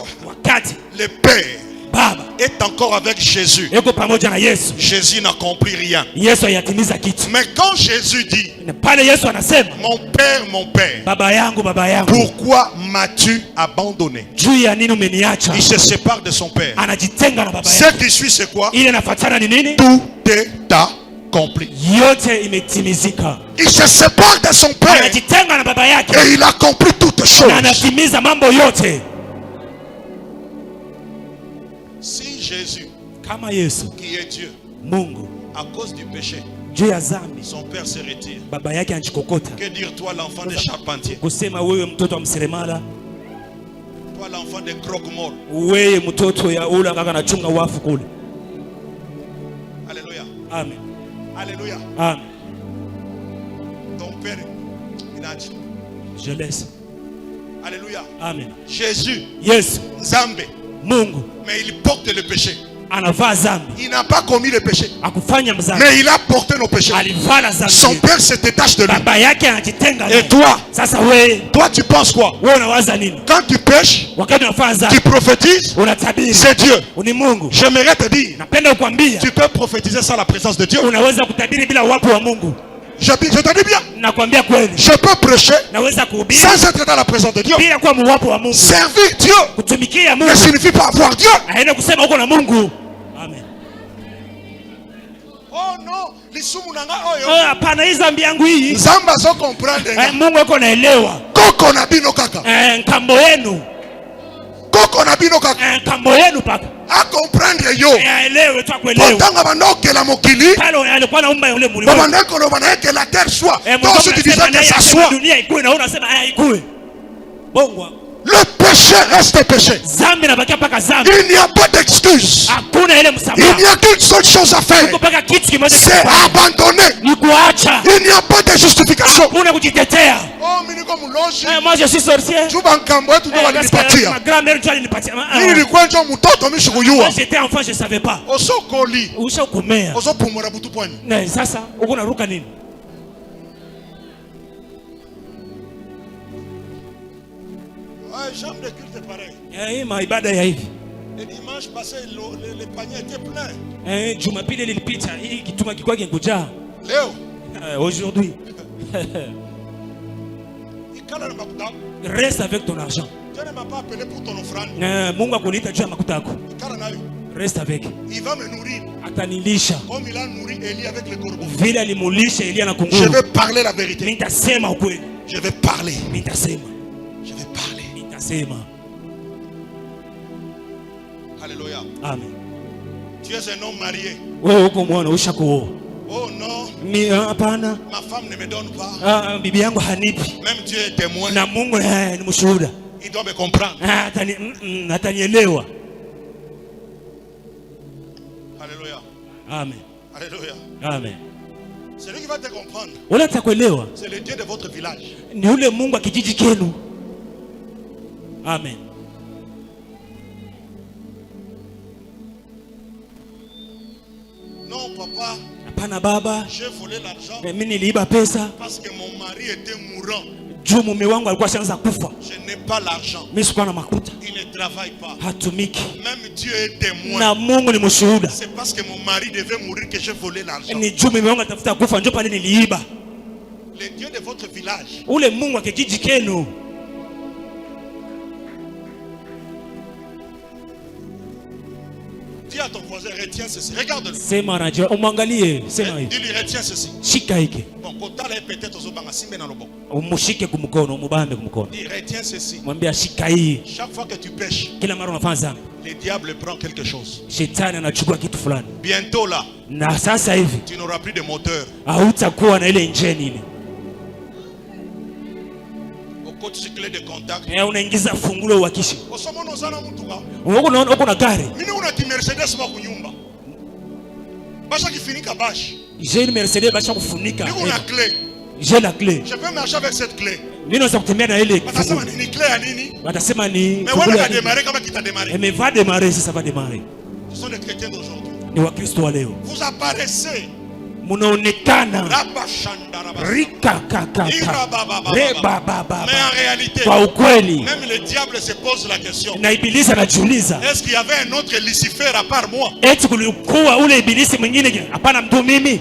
le père Baba est encore avec Jésus, Jésus n'accomplit rien. Mais quand Jésus dit mon Père, pourquoi m'as-tu abandonné? Il se sépare de son Père. Ce qui suit, c'est quoi? Tout est accompli. Il se sépare de son Père et il accomplit toutes choses. Si Jésus, qui est Dieu, à cause du péché, son père se retire, que dire toi l'enfant des charpentiers, toi l'enfant des croque-morts? Alléluia. Amen. Alléluia. Amen. Ton père, il a dit, je laisse. Alléluia. Amen. Jésus, yes. Zambé, Mungu, mais il porte le péché. Il n'a pas commis le péché, mais il a porté nos péchés. Son père se détache de lui. Et toi tu penses quoi? Quand tu pêches, tu prophétises, c'est Dieu. J'aimerais te dire, tu peux prophétiser sans la présence de Dieu. Je te dis bien, je peux prêcher sans être dans la présence de Dieu. Servir Dieu ne signifie pas avoir Dieu. Amen. Oh non, lisumu nanga oyo. Hapana, hii zambi yangu hii. Nzamba zo comprendre. Mungu yuko naelewa. Koko na bino kaka. Nkambo yenu. Koko na bino kaka. Nkambo yenu paka. A comprendre yo. Aelewe tu kuelewa. Potanga banoke la mokili. Pale alikuwa naomba yule mulimo. Baba ndeko lo bana que la terre soit. Donc ce division que ça soit. Dunia ikue na unasema ikue. Bongo. Le péché reste péché. Il n'y a pas d'excuse. Il n'y a qu'une seule chose à faire. C'est abandonner. Il n'y a pas de justification. Oh, moi je suis sorcier. Ma grand-mère j'étais enfant, je ne savais pas. Chambre de culte est pareil. Le dimanche passé, le panier était plein. Léo. Aujourd'hui. Reste avec ton argent. Dieu ne m'a pas appelé pour ton offrande. Reste avec. Il va me nourrir. Comme il a nourri Élie avec les corbeaux. Je vais parler la vérité. Je vais parler. Je vais parler. Alléluia. Amen. Tu es un homme marié. Oh non. Ma femme ne me donne pas. Même Dieu est témoin. Il doit me comprendre. Alléluia. Amen. Alléluia. Amen. C'est lui qui va te comprendre. C'est le Dieu de votre village. Amen. Non, papa. Apana baba. J'ai volé l'argent. Parce que mon mari était mourant. Je n'ai pas l'argent. Il ne travaille pas. Même Dieu est témoin. C'est parce que mon mari devait mourir que j'ai volé l'argent. Le Dieu de votre village. Dis à ton voisin, retiens ceci. Regarde-le. Dis-lui, retiens ceci. Bon, quand tu peut-être aux obangasimbe dans le bon. Dis, retiens ceci. Chaque fois que tu pêches, le diable prend quelque chose. Bientôt là, tu n'auras plus de moteur. Cycle de contact. J'ai une Mercedes. J'ai la clé. Je peux marcher avec cette clé. Mais va démarrer si ça va démarrer. Ce sont les chrétiens d'aujourd'hui. Vous apparaissez munaonekana rika kaka. Mais en réalité, kwa ukweli, même le diable se pose la question. Na ibilisi anajiuliza, est-ce qu'il y avait un autre Lucifer à part moi? Eti kulikuwa ule ibilisi mwingine hapana mtu mimi?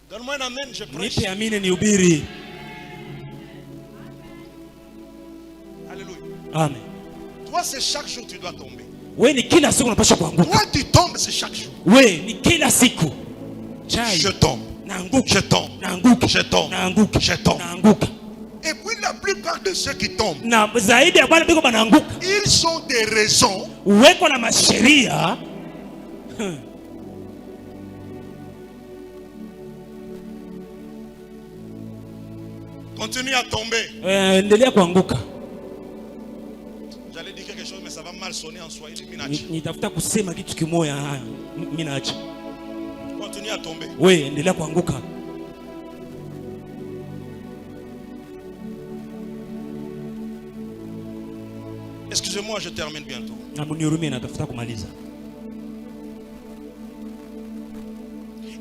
Donne-moi un amen, je prêche. Nipe amine nihubiri. Alléluia. Amen. Toi, c'est chaque jour tu dois tomber. Wewe ni kila siku unapaswa kuanguka. Toi, tu tombes, c'est chaque jour. Wewe ni kila siku. Je tombe. Naanguka. Je tombe. Naanguka. Je tombe. Naanguka. Je tombe. Naanguka. Et puis la plupart de ceux qui tombent, Na zaidi ya bwana biko banaanguka. ils ont des raisons. Weko na masheria. Continue à tomber. Endelea kuanguka. J'allais dire quelque chose, mais ça va mal sonner en Swahili. Nitafuta kusema kitu kimoja, mimi naacha. Continue à tomber. Wewe endelea kuanguka. Excusez-moi, je termine bientôt. Na munihurumie, natafuta kumaliza.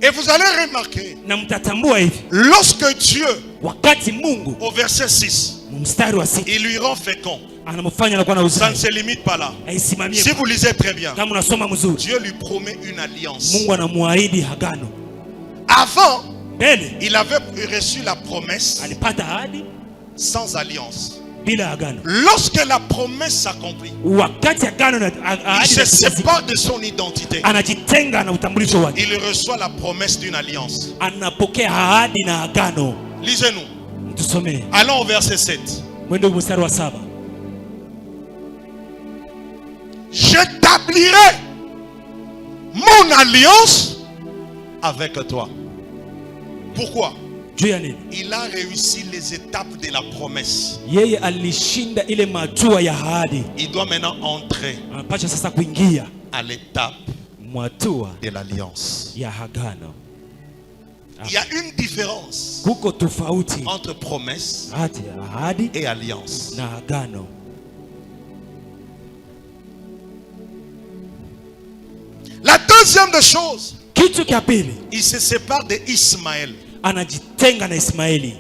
Et vous allez remarquer, na mtatambua hivi, lorsque Dieu, wakati Mungu, au verset 6, mstari wa 6, il lui rend fécond, anamfanya anakuwa na uzao. ça ne se limite pas là. Haisimamie. Si vous lisez très bien, kama unasoma mzuri, Dieu lui promet une alliance. Mungu anamuahidi agano. Avant, mbele il avait reçu la promesse alipata ahadi sans alliance. bila agano. Lorsque la promesse s'accomplit, wakati agano na il se sépare de son identité. Anajitenga na utambulisho wake. Il reçoit la promesse d'une alliance. Anapokea ahadi na agano. Lisez-nous. Tusomee. Allons au verset 7. Mwende mstari wa 7. J'établirai mon alliance avec toi. Pourquoi? Il a réussi les étapes de la promesse. Yeye alishinda ile matua ya ahadi. Il doit maintenant entrer anapasha sasa kuingia à l'étape matua de l'alliance. Ya agano. Il y a une différence kuko tofauti entre promesse ahadi et alliance. Na agano. La deuxième des choses, kitu kia pili, il se sépare de Ismaël. Anajitenga na Ismaeli.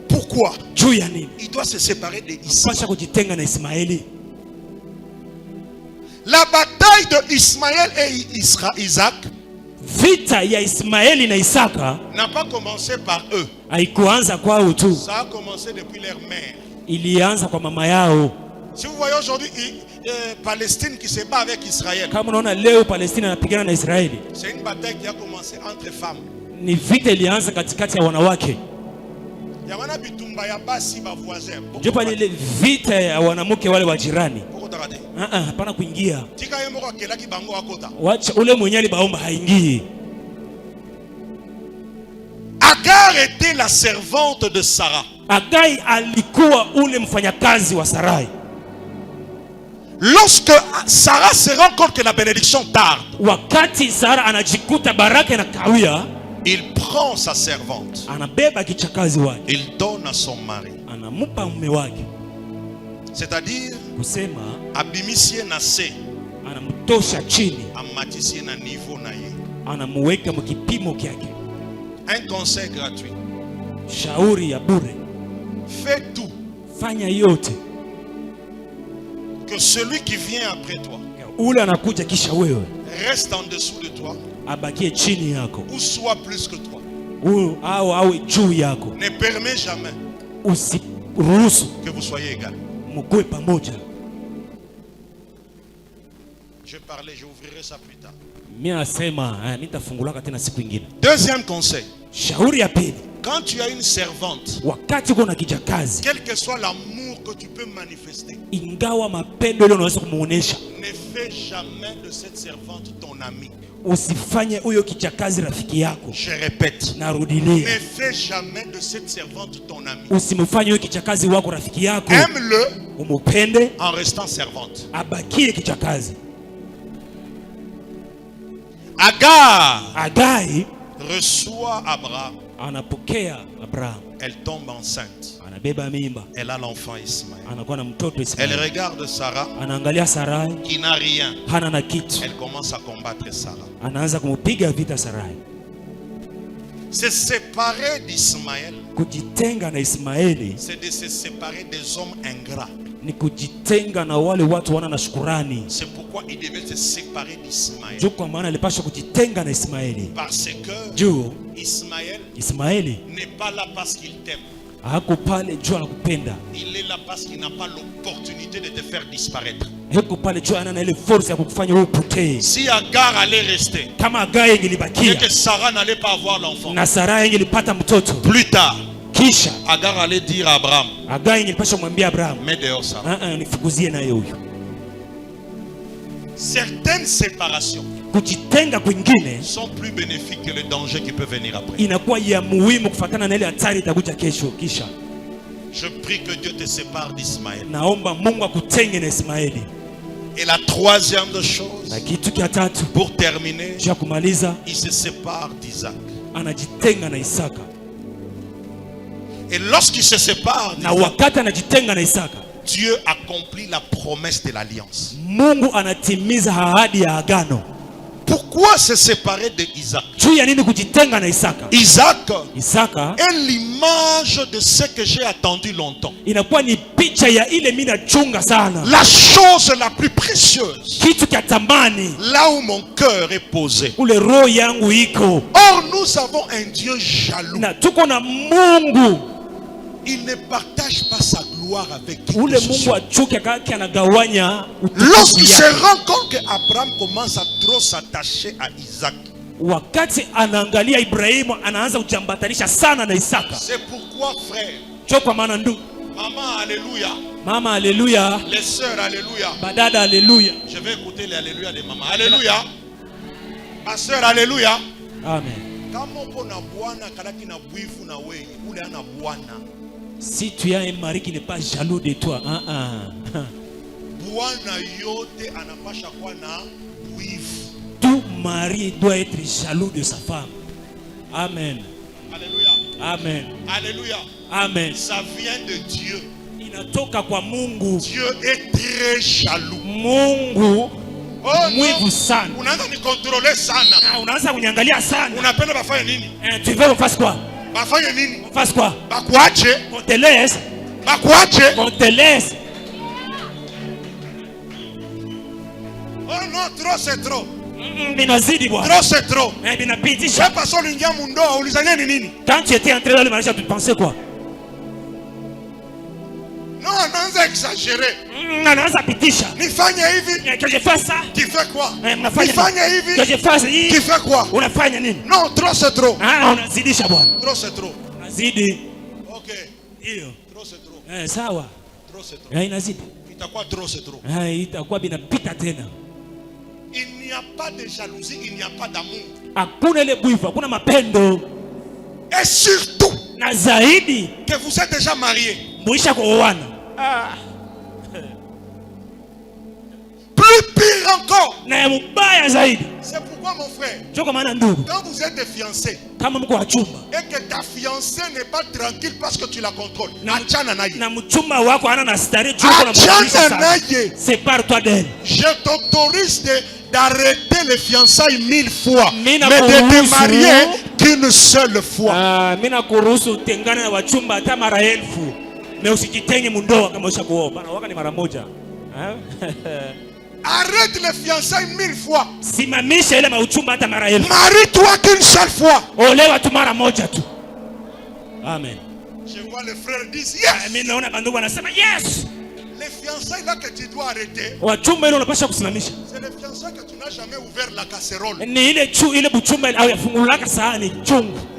Pourquoi? Juu ya nini? Il doit se séparer de Ismaël. Anapasha kujitenga na Ismaeli. La bataille de Ismaël et Isaac, vita ya Ismaeli na Isaka, n'a pas commencé par eux. Haikuanza kwao tu. Ça a commencé depuis leur mère. Ilianza kwa mama yao. Si vous voyez aujourd'hui Palestine qui se bat avec Israël, kama unaona leo Palestina inapigana na Israeli, c'est une bataille qui a commencé entre femmes. Ni vita ilianza katikati ya wanawake. Ya wana bitumba ya basi ba voisin. Jopa ile vita ya wanawake wale wa jirani. Hapana kuingia. Tika yemo kwa kelaki bango akota. Wacha ule mwenye alibaomba haingii. Agar était la servante de Sarah. Agai alikuwa ule mfanyakazi wa Sarai. Lorsque Sarah se rend compte que la bénédiction tarde, wakati Sarah anajikuta baraka na kawia, il prend sa servante. Anabeba kichakazi wake. Il donne à son mari. Anamupa mume wake. C'est-à-dire kusema abimisie na se, anamtosha chini, amatisie na niveau na ye, anamuweka mkipimo kyake. Un conseil gratuit. Shauri ya bure. Fais tout. Fanya yote. Que celui qui vient après toi ule anakuja kisha wewe reste en dessous de toi, abakie chini yako, ou soit plus que toi. Au juu yako. Ne permets jamais usiruhusu que vous soyez égal. mkue pamoja. Je parlais, je ouvrirai ça plus tard. Mimi nasema nitafungulaka tena siku nyingine. Deuxième conseil. Shauri ya pili. Quand tu as une servante, wakati uko na kijakazi, quel que soit l'amour que tu peux manifester, ingawa mapendo ile unaweza kumuonesha, ne fais jamais de cette servante ton ami. Usifanye huyo kijakazi rafiki yako. Je répète. Narudilia. Ne fais jamais de cette servante ton ami. Usimfanye huyo kijakazi wako rafiki yako. Aime-le. Umupende en restant servante. Abakie kijakazi. Agar Agai reçoit Abraham. Elle tombe enceinte. Elle a l'enfant Ismaël. Elle regarde Sarah qui n'a rien. Elle commence à combattre Sarah. Se séparer d'Ismaël, c'est de se séparer des hommes ingrats. C'est pourquoi il devait se séparer d'Ismaël. Parce que Ismaël n'est pas là parce qu'il t'aime. Il est là parce qu'il n'a pas l'opportunité de te faire disparaître. Si Agar allait rester et que Sarah n'allait pas avoir l'enfant, plus tard Agar allait dire à Abraham, mets dehors Sarah. Certaines séparations sont plus bénéfiques que le danger qui peut venir après. Je prie que Dieu te sépare d'Ismaël. Et la troisième chose, pour terminer, il se sépare d'Isaac. Et lorsqu'il se sépare d'Isaac, Dieu accomplit la promesse de l'alliance. Pourquoi se séparer d'Isaac? Isaac est l'image de ce que j'ai attendu longtemps. La chose la plus précieuse, là où mon cœur est posé. Or nous avons un Dieu jaloux. Il ne partage pas sa gloire avec qui que ce soit. Lorsqu'il se rend compte qu'Abraham commence à trop s'attacher à Isaac, c'est pourquoi, frère, maman alléluia, les sœurs alléluia, je vais écouter les alléluia de maman alléluia, ma sœur alléluia, amen. Si tu as un mari qui n'est pas jaloux de toi, tout mari doit être jaloux de sa femme. Amen. Alléluia. Amen. Alléluia. Amen. Ça vient de Dieu. Dieu est très jaloux. Mungu mwivu sana. Unaanza nikontrole sana. Unaanza kunyangalia sana. Unapenda bafanye nini? Tu veux qu'on fasse quoi? Bafanye nini? On fasse quoi? Bakuache. On te laisse. Bakuache. On te laisse. Oh non, trop c'est trop. Trop c'est trop. Quand tu étais entré dans le mariage, tu pensais quoi? Non, non, exagéré. Que je fasse ça. Tu fais quoi? Que je fasse. Tu fais quoi? Non, trop c'est trop. Trop c'est trop. Ok. Trop c'est trop. Sawa. Trop c'est trop. Itakuwa trop c'est trop. Il n'y a pas de jalousie, il n'y a pas d'amour. Et surtout que vous êtes déjà marié. Plus pire encore. C'est pourquoi mon frère, quand vous êtes fiancé et que ta fiancée n'est pas tranquille parce que tu la contrôles, sépare-toi d'elle. Je t'autorise d'arrêter les fiançailles 1000 fois, mais de te marier qu'une seule fois. Arrête les fiançailles 1000 fois. Marie-toi qu'une seule fois. Amen. Je vois les frères dire yes. Les fiançailles là que tu dois arrêter, c'est les fiançailles que tu n'as jamais ouvert la casserole. Ouais,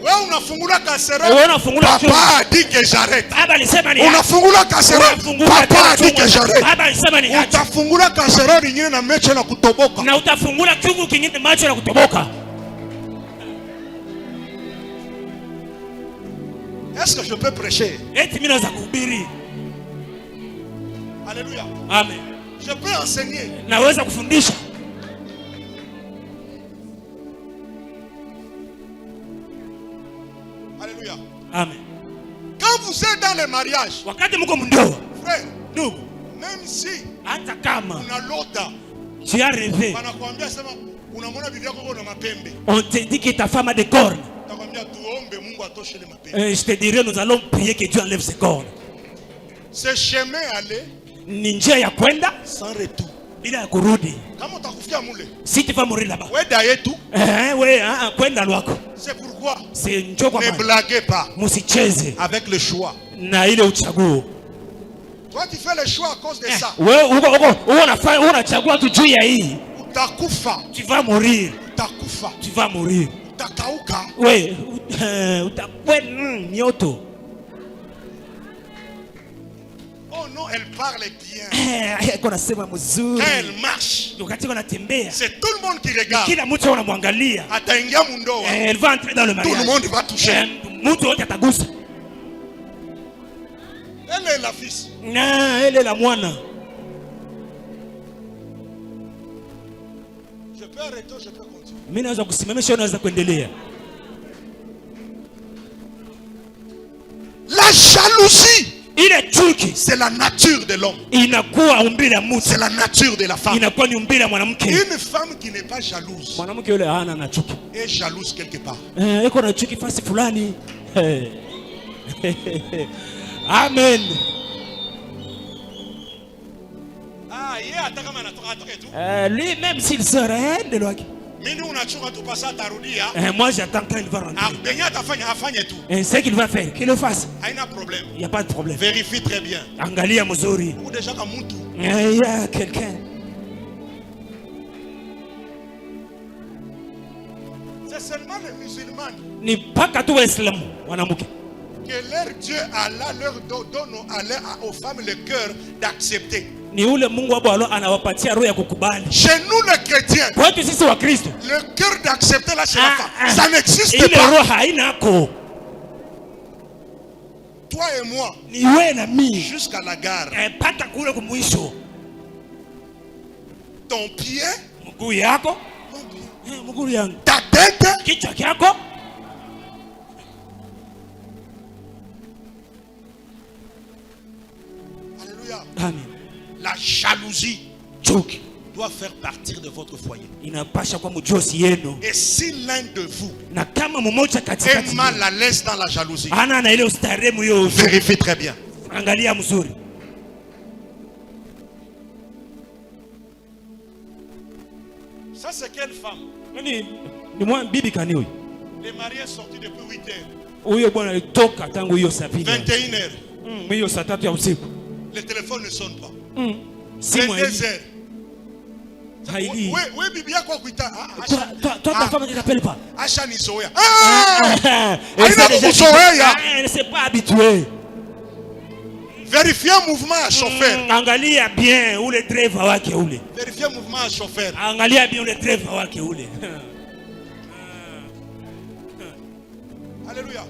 on a fungula casserole. Papa a dit que j'arrête. On a fungula casserole. Papa a dit que j'arrête. On t'a fungula casserole ingine na mecho na kutoboka. Est-ce que je peux prêcher? Alléluia. Amen. Je peux enseigner. Alléluia. Alléluia. Amen. Quand vous êtes dans le mariage, wakati mko mndoa, frère, ndugu, même si hata kama unalota, tu as rêvé, wanakuambia sema unamwona bibi yako na mapembe, on te dit que ta femme a des cornes, utakwambia tuombe Mungu atoshe les mapembe. je te dirai, nous allons prier que Dieu enlève ses cornes. Ce chemin aller Ni njia ya kwenda sans retour. bila ya kurudi. Kama utakufia mule, Si tu vas mourir là-bas, weda yetu, kwenda lwako. c'est pourquoi C'est njoo kwa ne maana. blaguez pas Musicheze avec le choix. na ile uchaguo. Toi tu fais le choix à cause de ça. Wewe uko unachagua tu juu ya hii. Utakufa, Tu vas mourir. utakufa, Tu vas mourir. utakauka. We utakwe nyoto. Oh non, elle parle bien. Iko nasema mzuri. Quand elle marche, Wakati wanatembea, c'est tout le monde qui regarde. kila mtu anamwangalia. Ataingia mundoa, Elle va entrer dans le tout le mariage. monde va toucher. Mtu wote atagusa. Elle est la fils. Na ele la mwana. Je peux arrêter, je peux continuer. Mimi naweza kusimamisha, naweza kuendelea. La jalousie, Ile chuki c'est la nature de l'homme. inakuwa umbile la mtu, C'est la nature de la femme. inakuwa ni umbile la mwanamke. Une femme qui n'est pas jalouse Mwanamke yule hana na chuki. est jalouse quelque part. Iko na chuki fasi fulani. Amen. Ah, yeye hata kama anatoka tu. Lui même s'il serait de loin. Mimi unachoka tu pasa atarudia. Moi j'attends quand il va rentrer. Ah, benye atafanya afanye tu. Ce qu'il va faire, qu'il le fasse. Haina problème. Il n'y a pas de problème. Vérifie très bien. Angalia mzuri. Ou déjà comme mtu. Il y a quelqu'un. C'est seulement les musulmans Ni paka tu Waislamu wanamke. que leur Dieu Allah leur donne aux femmes le cœur d'accepter. Ni ule Mungu wao anawapatia roho ya kukubali. Chez nous les chrétiens, Kwetu sisi wa Kristo, le cœur d'accepter la chez la femme, ça n'existe ile pas. roho hainako. Toi et moi, Ni wewe na mimi jusqu'à la gare, pata kule kumwisho. ton pied, Mguu yako, mguu yangu, ta tête, kichwa chako. alléluia. Amen. La jalousie Chuki doit faire partir de votre foyer. inapasha kwa mjosi yenu, Et si l'un de vous na kama mmoja est katikati mal à l'aise dans la jalousie, ana na ile ustaremu hiyo, vérifie très bien. angalia mzuri. Ça c'est quelle femme? Ni mwa bibi kani huyu? Les mariés sortis depuis 8 heures, Huyo bwana alitoka tangu hiyo saa 21 heures. hiyo saa 3 ya usiku. Le téléphone ne sonne pas. Simu 22 heures. haili. Oui, bibi yako kuita. Toi ta femme ne t'appelle pas. Acha nizoea. Elle ne s'est pas habituée. Vérifiez le mouvement à chauffeur. Angalia bien ule driver wake ule. Vérifiez le mouvement à chauffeur. Angalia bien ule driver wake ule. Alléluia.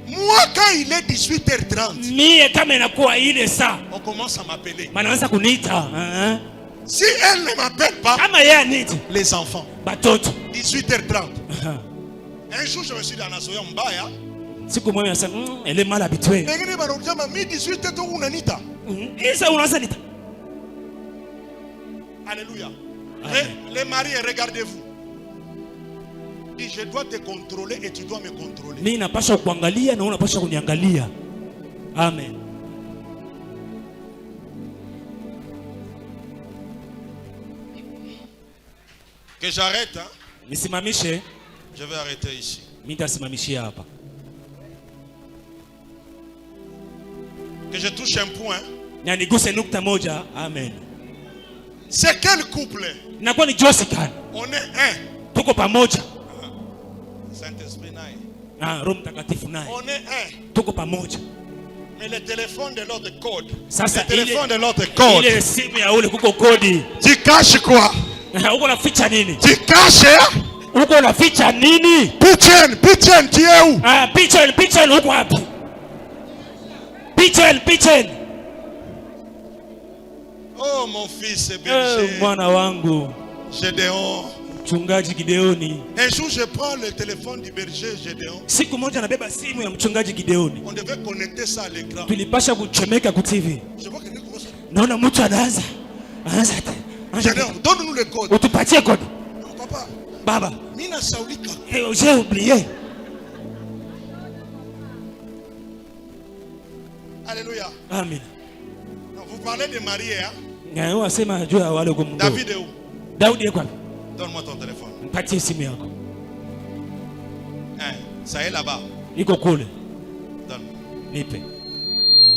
Moi, quand il est 18h30, Mie kama inakuwa ile saa, on commence à m'appeler. wanaanza kuniita. Si elle ne m'appelle pas, Kama yeye aniti les enfants, batoto. 18h30. Un jour, je me suis dit, Anasoya Mbaya. Siku moja nasema elle est mal habituée. Pengine banarudia ma 18h tu unanita. Isa unaanza nita. Alléluia. Les mariés, regardez-vous. Dit, je dois te contrôler et tu dois me contrôler. Mimi napaswa kuangalia na unapaswa kuniangalia. Amen. Que j'arrête, hein? Nisimamishe, Je vais arrêter ici. mimi nitasimamishia hapa. Que je touche un point. Na niguse nukta moja. Amen. C'est quel couple? Inakuwa ni Josican. On est un. Tuko pamoja. Saint-Esprit naye. Roho Mtakatifu naye. On est un. Tuko pamoja. Mais le téléphone de l'autre code. Sasa Le téléphone de l'autre code. ile simu ya ule kuko kodi. Tu caches quoi? Uko naficha nini? Tu caches? Uko naficha nini? Pichen, tu es où? Pichen uko wapi? Pichen. Oh mon fils, c'est berger. Mwana wangu. Gédéon. Mchungaji Gideoni. Un jour je prends le téléphone du berger Gédéon. Siku moja nabeba simu ya mchungaji Gideoni. On devait connecter ça à l'écran. Tulipasha kuchomeka ku TV. Je vois que quelqu'un commence. Naona mtu anaanza. Gédéon, donne-nous le code. Utupatie code. Non, papa. Baba. Mina Saoulika. J'ai oublié. Alléluia. Amen. Vous parlez de Marie, hein? David est où? Daudi est quoi? Donne-moi ton téléphone. Mpatie simu yako. Hein, ça est là-bas. Iko kule. Donne. Nipe.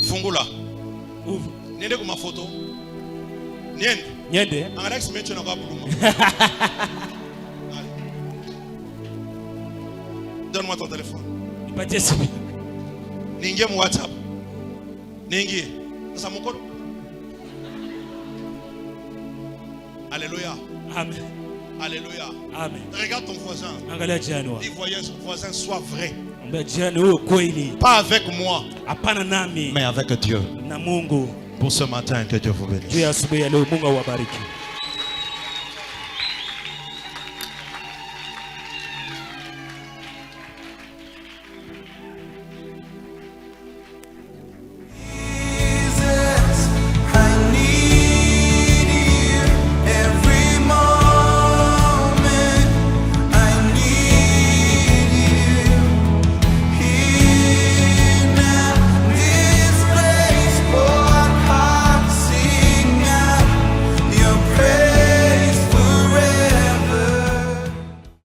Fungula. Ouvre. Niende kuma photo. Niende. Niende. Angalia simecho na kwa buluma. Donne-moi ton téléphone. Mpatie simu. Niingie mu WhatsApp. Niingie. Sasa mkono. Alléluia. Amen. Alléluia. Amen. Regarde ton voisin. Angalia jirani wako. Dis voisin, sois vrai. Ambia jirani wewe kweli. Pas avec moi. Hapana nami. Mais avec Dieu. Na Mungu. Pour ce matin, que Dieu vous bénisse. Juu ya asubuhi ya leo Mungu awabariki.